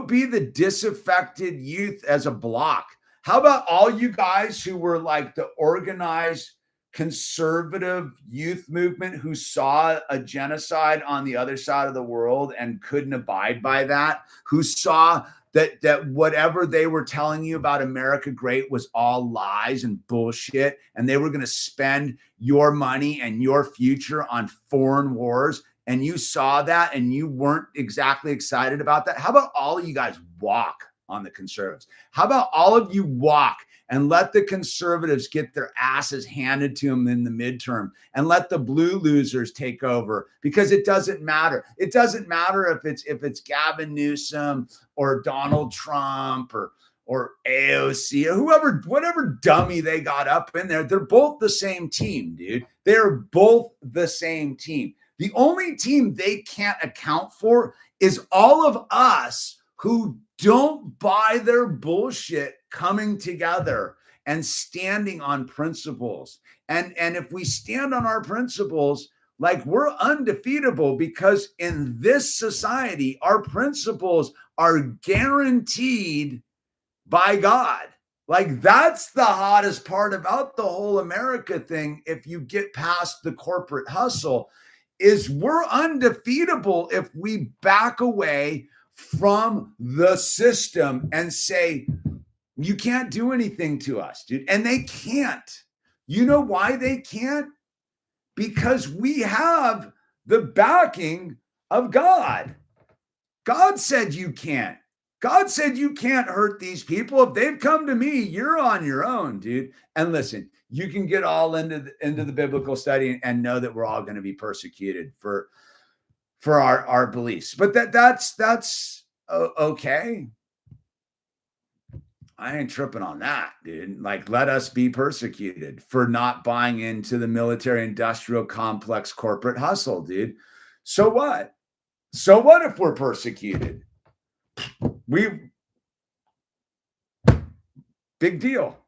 be the disaffected youth as a block. How about all you guys who were like the organized conservative youth movement who saw a genocide on the other side of the world and couldn't abide by that, who saw that whatever they were telling you about America Great was all lies and bullshit, and they were going to spend your money and your future on foreign wars, and you saw that and you weren't exactly excited about that? How about all of you guys walk on the conservatives? How about all of you walk and let the conservatives get their asses handed to them in the midterm, and let the blue losers take over? Because it doesn't matter. It doesn't matter if it's Gavin Newsom or Donald Trump or AOC or whoever, whatever dummy they got up in there. They're both the same team, dude. They're both the same team. The only team they can't account for is all of us who don't buy their bullshit coming together and standing on principles. And if we stand on our principles, like, we're undefeatable, because in this society, our principles are guaranteed by God. Like, that's the hottest part about the whole America thing. If you get past the corporate hustle, is we're undefeatable if we back away from the system and say, you can't do anything to us, dude. And they can't. You know why they can't? Because we have the backing of God. God said you can't. God said you can't hurt these people. If they've come to me, you're on your own, dude. And listen, you can get all into the biblical study and know that we're all going to be persecuted for our beliefs. But that's okay. I ain't tripping on that, dude. Like, let us be persecuted for not buying into the military industrial complex corporate hustle, dude. So what? So what if we're persecuted? Big deal.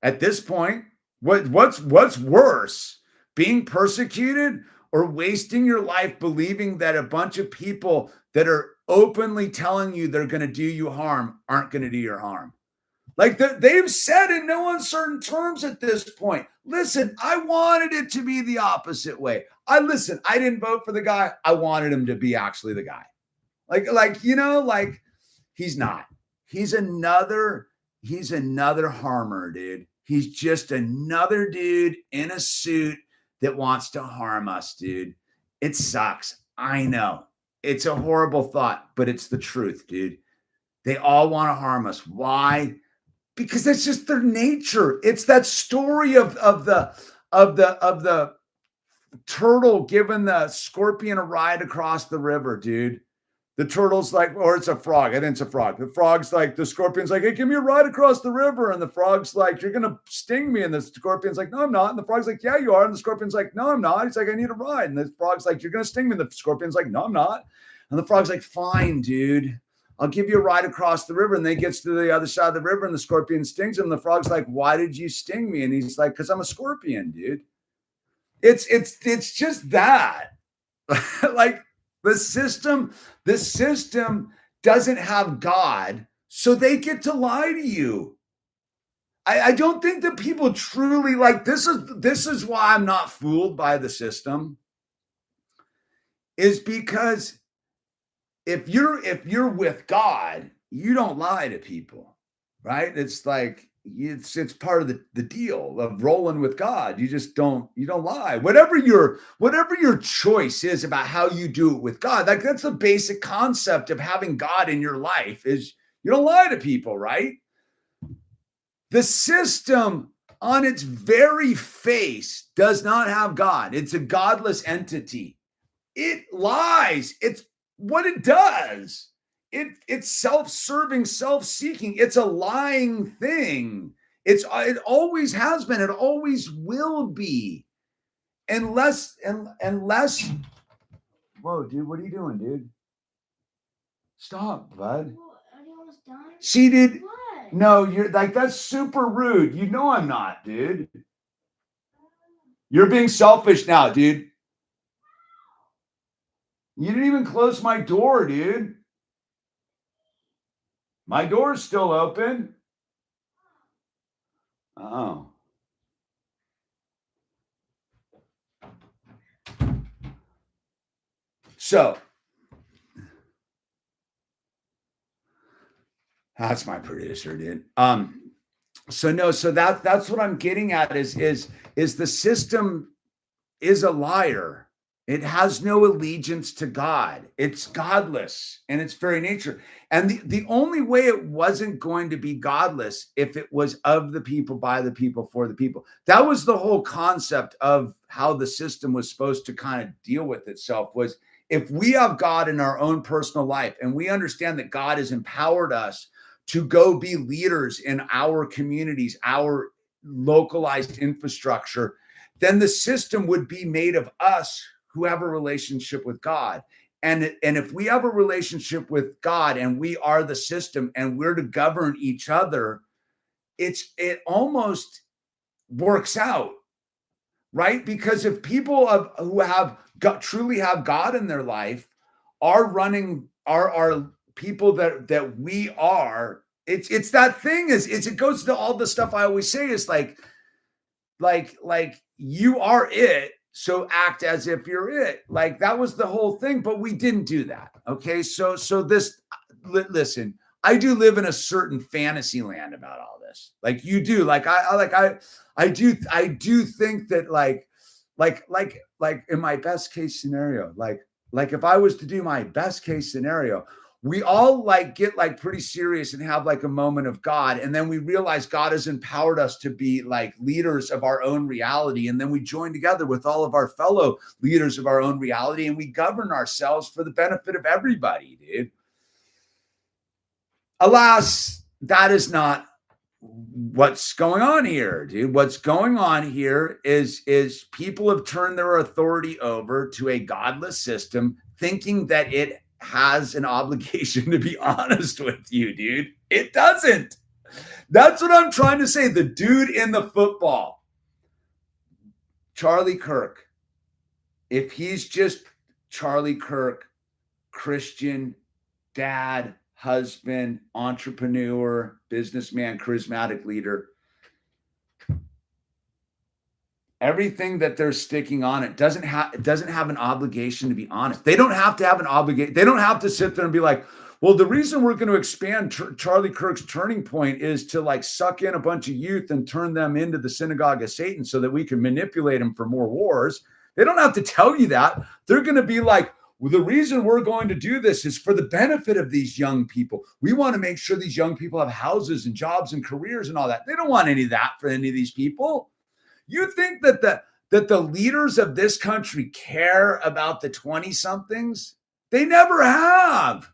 At this point, what's worse, being persecuted or wasting your life believing that a bunch of people that are openly telling you they're going to do you harm aren't going to do your harm? Like, they've said in no uncertain terms at this point, listen, I wanted it to be the opposite way. I didn't vote for the guy. I wanted him to be actually the guy. Like, he's not. He's another harmer, dude. He's just another dude in a suit that wants to harm us, dude. It sucks. I know. It's a horrible thought, but it's the truth, dude. They all want to harm us. Why? Because that's just their nature. It's that story of the turtle giving the scorpion a ride across the river, dude. The turtle's like, or it's a frog. I think it's a frog. The frog's like, the scorpion's like, hey, give me a ride across the river. And the frog's like, you're going to sting me. And the scorpion's like, no, I'm not. And the frog's like, yeah, you are. And the scorpion's like, no, I'm not. He's like, I need a ride. And the frog's like, you're going to sting me. And the scorpion's like, no, I'm not. And the frog's like, fine, dude. I'll give you a ride across the river. And then he gets to the other side of the river and the scorpion stings him. And the frog's like, why did you sting me? And he's like, because I'm a scorpion, dude. It's just that. Like the system doesn't have God, so they get to lie to you. I don't think that people truly like this is why I'm not fooled by the system, is because if you're with God, you don't lie to people, right? It's like it's part of the deal of rolling with God. You don't lie. Whatever your choice is about how you do it with God, like that's the basic concept of having God in your life is you don't lie to people, right? The system on its very face does not have God. It's a godless entity. It lies. It's what it does. It's self-serving, self-seeking. It's a lying thing. It always has been. It always will be. Unless whoa, dude, what are you doing, dude? Stop, bud.
Are you almost done?
See, dude.
What?
No, you're like that's super rude. You know I'm not, dude. You're being selfish now, dude. You didn't even close my door, dude. My door's still open. Oh. So that's my producer, dude. So that's what I'm getting at is the system is a liar. It has no allegiance to God. It's godless in its very nature. And the only way it wasn't going to be godless if it was of the people, by the people, for the people. That was the whole concept of how the system was supposed to kind of deal with itself, was if we have God in our own personal life and we understand that God has empowered us to go be leaders in our communities, our localized infrastructure, then the system would be made of us who have a relationship with God. And if we have a relationship with God and we are the system and we're to govern each other, it almost works out, right? Because if people who have truly have God in their life are running are people that we are, it's that thing is it goes to all the stuff I always say is like you are it, so act as if you're it. Like that was the whole thing, but we didn't do that. Okay, so this listen, I do live in a certain fantasy land about all this. Like you do. Like I do think that like in my best case scenario, like if I was to do my best case scenario, we all like get like pretty serious and have like a moment of God. And then we realize God has empowered us to be like leaders of our own reality. And then we join together with all of our fellow leaders of our own reality and we govern ourselves for the benefit of everybody, dude. Alas, that is not what's going on here, dude. What's going on here is people have turned their authority over to a godless system, thinking that it has an obligation to be honest with you, dude. It doesn't. That's what I'm trying to say. The dude in the football, Charlie Kirk, if he's just Charlie Kirk, Christian, dad, husband, entrepreneur, businessman, charismatic leader, everything that they're sticking on it doesn't have an obligation to be honest. They don't have to have an obligation. They don't have to sit there and be like, well, the reason we're going to expand Charlie Kirk's Turning Point is to like suck in a bunch of youth and turn them into the synagogue of Satan so that we can manipulate them for more wars. They don't have to tell you that. They're going to be like, well, the reason we're going to do this is for the benefit of these young people. We want to make sure these young people have houses and jobs and careers and all that. They don't want any of that for any of these people. You think that the leaders of this country care about the 20-somethings? They never have.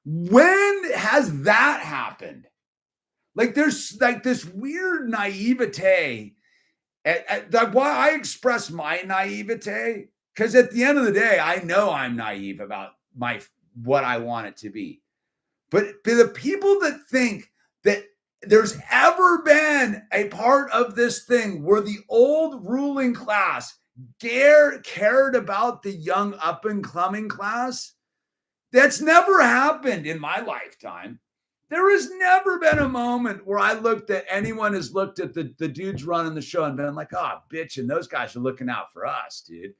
When has that happened? Like there's like this weird naivete. Why I express my naivete, because at the end of the day, I know I'm naive about what I want it to be. But the people that think that there's ever been a part of this thing where the old ruling class cared about the young up and coming class. That's never happened in my lifetime. There has never been a moment where I looked at anyone has looked at the dudes running the show and been like, oh, bitch, and those guys are looking out for us, dude.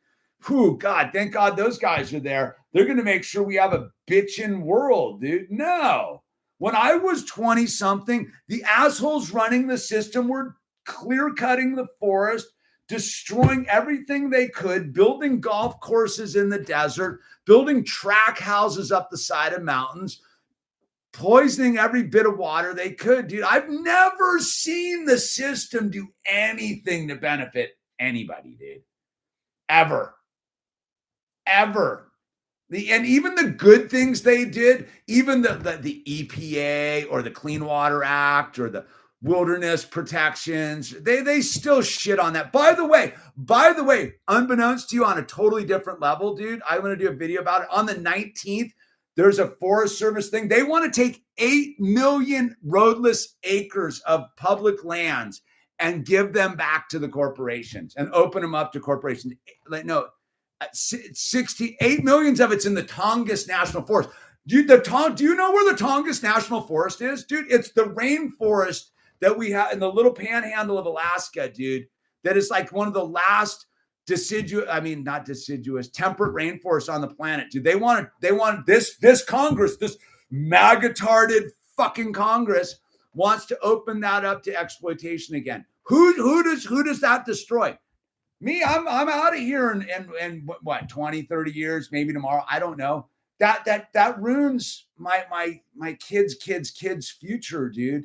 Whew, God, thank God those guys are there. They're going to make sure we have a bitchin' world, dude. No. When I was 20 something, the assholes running the system were clear cutting the forest, destroying everything they could, building golf courses in the desert, building track houses up the side of mountains, poisoning every bit of water they could, dude. I've never seen the system do anything to benefit anybody, dude. Ever. And even the good things they did, even the EPA or the Clean Water Act or the wilderness protections, they still shit on that. By the way, unbeknownst to you, on a totally different level, dude, I'm going to do a video about it. On the 19th, there's a Forest Service thing. They want to take 8 million roadless acres of public lands and give them back to the corporations and open them up to corporations. Like, no, 68 millions of it's in the Tongass National Forest. Do you know where the Tongass National Forest is, dude? It's the rainforest that we have in the little panhandle of Alaska, dude. That is like one of the last not deciduous, temperate rainforests on the planet, dude. They want this Congress, this MAGA-tarded fucking Congress wants to open that up to exploitation again. Who does that destroy? Me, I'm out of here in what 20, 30 years, maybe tomorrow. I don't know. That ruins my kids' future, dude.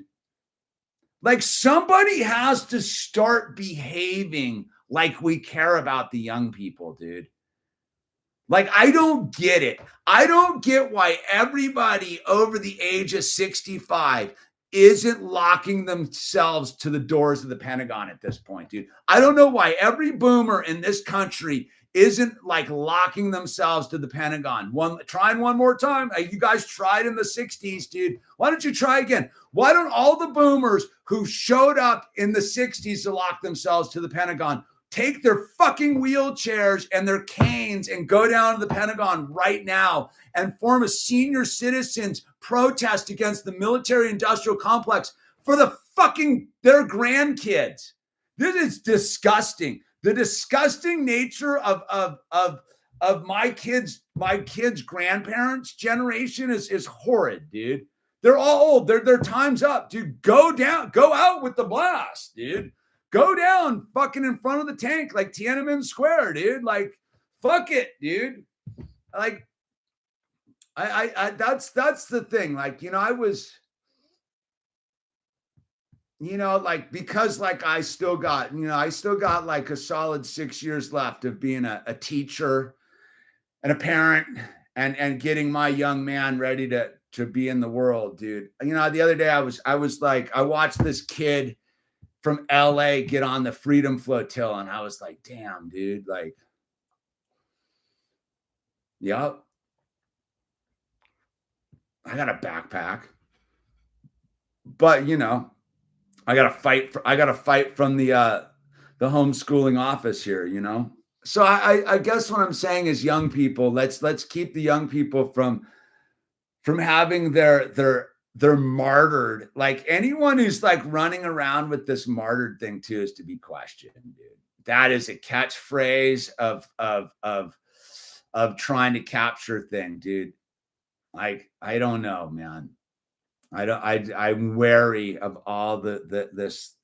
Like, somebody has to start behaving like we care about the young people, dude. Like, I don't get it. I don't get why everybody over the age of 65 isn't locking themselves to the doors of the Pentagon at this point, dude. I don't know why every boomer in this country isn't like locking themselves to the Pentagon. Trying one more time. You guys tried in the 60s, dude. Why don't you try again? Why don't all the boomers who showed up in the 60s to lock themselves to the Pentagon take their fucking wheelchairs and their canes and go down to the Pentagon right now and form a senior citizens protest against the military-industrial complex for their grandkids? This is disgusting. The disgusting nature of my kids' grandparents' generation is horrid, dude. They're all old. Their time's up, dude. Go out with the blast, dude. Go down fucking in front of the tank like Tiananmen Square, dude. Like, fuck it, dude. Like, I that's the thing. Like, I was, like, because like I still got like a solid 6 years left of being a teacher and a parent and getting my young man ready to be in the world, dude. The other day I was like, I watched this kid from LA get on the Freedom Flotilla, and I was like, damn, dude, like, yep. I got a backpack, but I got to fight from the homeschooling office here, So I guess what I'm saying is, young people, let's keep the young people from having their martyred. Like, anyone who's like running around with this martyred thing too is to be questioned, dude. That is a catchphrase of trying to capture thing, dude. Like, I don't know, man. I'm wary of all this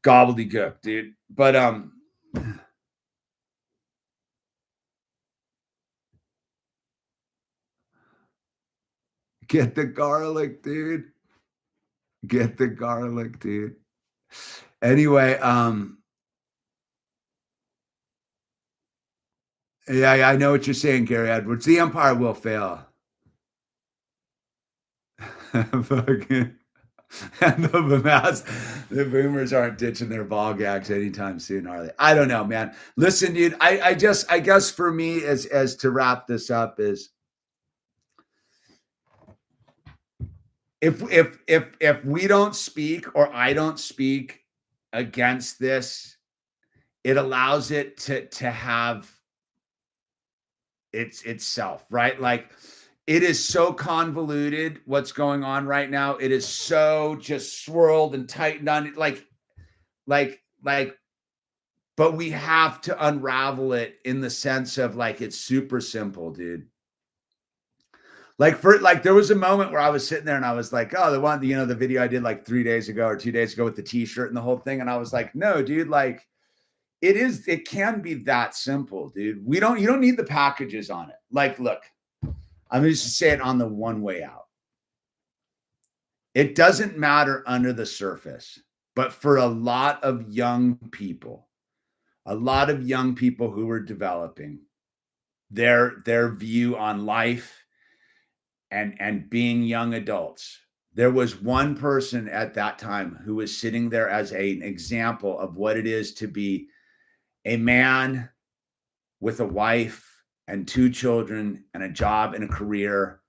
gobbledygook, dude. But get the garlic, dude. Get the garlic, dude. Anyway, yeah, I know what you're saying, Gary Edwards. The empire will fail. Fucking, and the boomers aren't ditching their ball gags anytime soon, are they? I don't know, man. Listen, dude, I guess for me, as to wrap this up, is if we don't speak, or I don't speak against this, it allows it to have itself, right? Like, it is so convoluted what's going on right now. It is so just swirled and tightened on it, like, but we have to unravel it in the sense of like it's super simple, dude. Like there was a moment where I was sitting there and I was like, oh, the video I did like 3 days ago or 2 days ago with the t-shirt and the whole thing. And I was like, no, dude, like it can be that simple, dude. You don't need the packages on it. Like, look, I'm just to say it on the one way out. It doesn't matter under the surface, but for a lot of young people who are developing their view on life and being young adults. There was one person at that time who was sitting there as an example of what it is to be a man with a wife and 2 children and a job and a career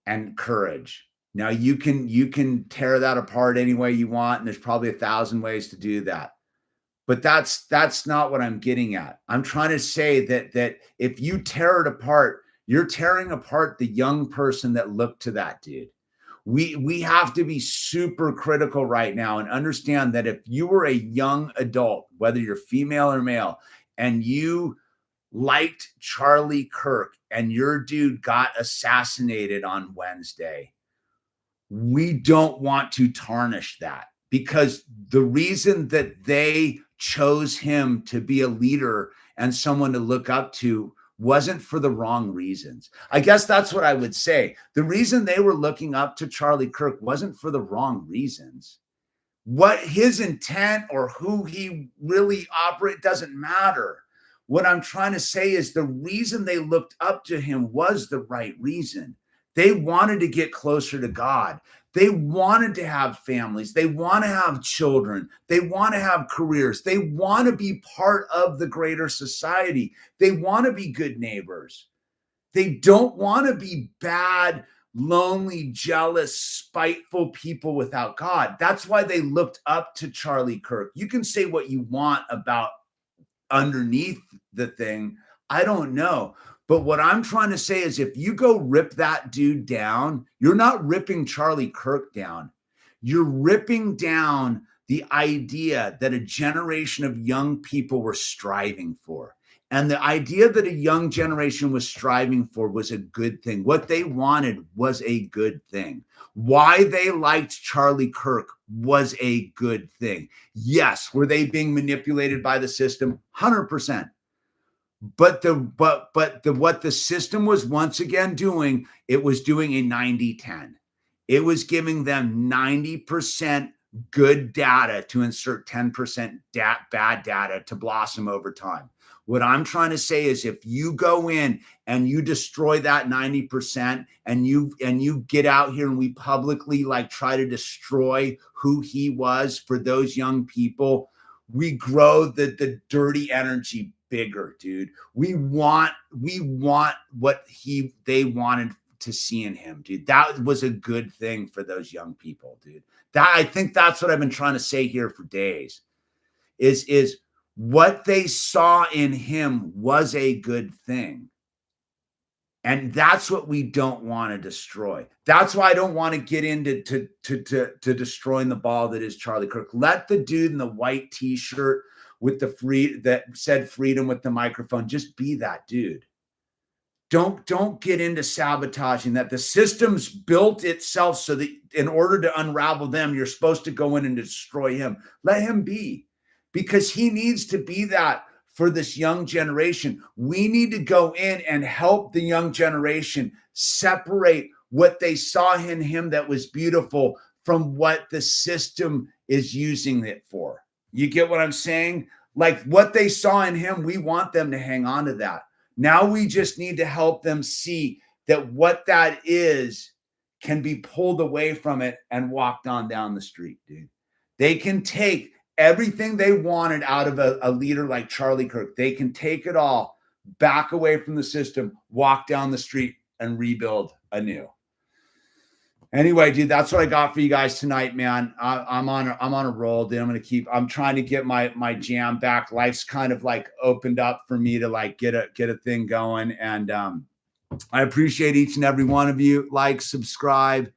and courage. Now you can tear that apart any way you want, and there's probably 1,000 ways to do that. But that's not what I'm getting at. I'm trying to say that if you tear it apart, you're tearing apart the young person that looked to that dude. We have to be super critical right now and understand that if you were a young adult, whether you're female or male, and you liked Charlie Kirk and your dude got assassinated on Wednesday, we don't want to tarnish that, because the reason that they chose him to be a leader and someone to look up to wasn't for the wrong reasons. I guess that's what I would say. The reason they were looking up to Charlie Kirk wasn't for the wrong reasons. What his intent or who he really operated doesn't matter. What I'm trying to say is the reason they looked up to him was the right reason. They wanted to get closer to God. They wanted to have families. They want to have children. They want to have careers. They want to be part of the greater society. They want to be good neighbors. They don't want to be bad, lonely, jealous, spiteful people without God. That's why they looked up to Charlie Kirk. You can say what you want about underneath the thing. I don't know. But what I'm trying to say is if you go rip that dude down, you're not ripping Charlie Kirk down. You're ripping down the idea that a generation of young people were striving for. And the idea that a young generation was striving for was a good thing. What they wanted was a good thing. Why they liked Charlie Kirk was a good thing. Yes, were they being manipulated by the system? 100%. But what the system was once again doing, it was doing a 90-10. It was giving them 90% good data to insert 10% bad data to blossom over time. What I'm trying to say is if you go in and you destroy that 90% and you get out here and we publicly like try to destroy who he was for those young people, we grow the dirty energy bigger, dude. We want what they wanted to see in him, dude. That was a good thing for those young people, dude. I think that's what I've been trying to say here for days. Is what they saw in him was a good thing. And that's what we don't want to destroy. That's why I don't want to get into to destroying the ball that is Charlie Kirk. Let the dude in the white t-shirt with that said freedom with the microphone just be that dude. Don't get into sabotaging that. The system's built itself so that in order to unravel them, you're supposed to go in and destroy him. Let him be, because he needs to be that for this young generation. We need to go in and help the young generation separate what they saw in him that was beautiful from what the system is using it for. You get what I'm saying? Like what they saw in him, we want them to hang on to that. Now we just need to help them see that what that is can be pulled away from it and walked on down the street, dude. They can take everything they wanted out of a leader like Charlie Kirk. They can take it all, back away from the system, walk down the street and rebuild anew. Anyway, dude, that's what I got for you guys tonight, man. I'm on a roll, dude. I'm trying to get my jam back. Life's kind of like opened up for me to like get a thing going. And I appreciate each and every one of you. Like, subscribe.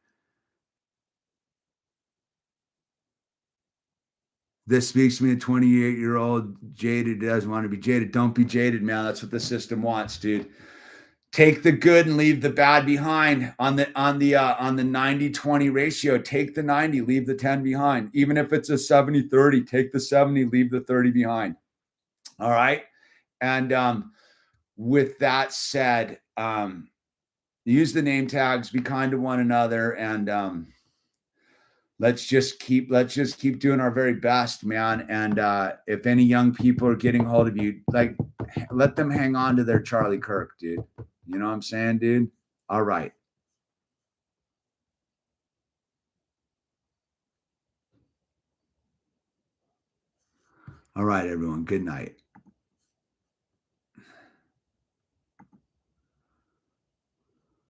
This speaks to me, a 28-year-old jaded doesn't want to be jaded. Don't be jaded, man. That's what the system wants, dude. Take the good and leave the bad behind on the 90-20 ratio. Take the 90, leave the 10 behind. Even if it's a 70-30, take the 70, leave the 30 behind. All right. And with that said, use the name tags, be kind to one another, and let's just keep doing our very best, man. And if any young people are getting hold of you, like, let them hang on to their Charlie Kirk, dude. You know what I'm saying, dude? All right. All right, everyone. Good night.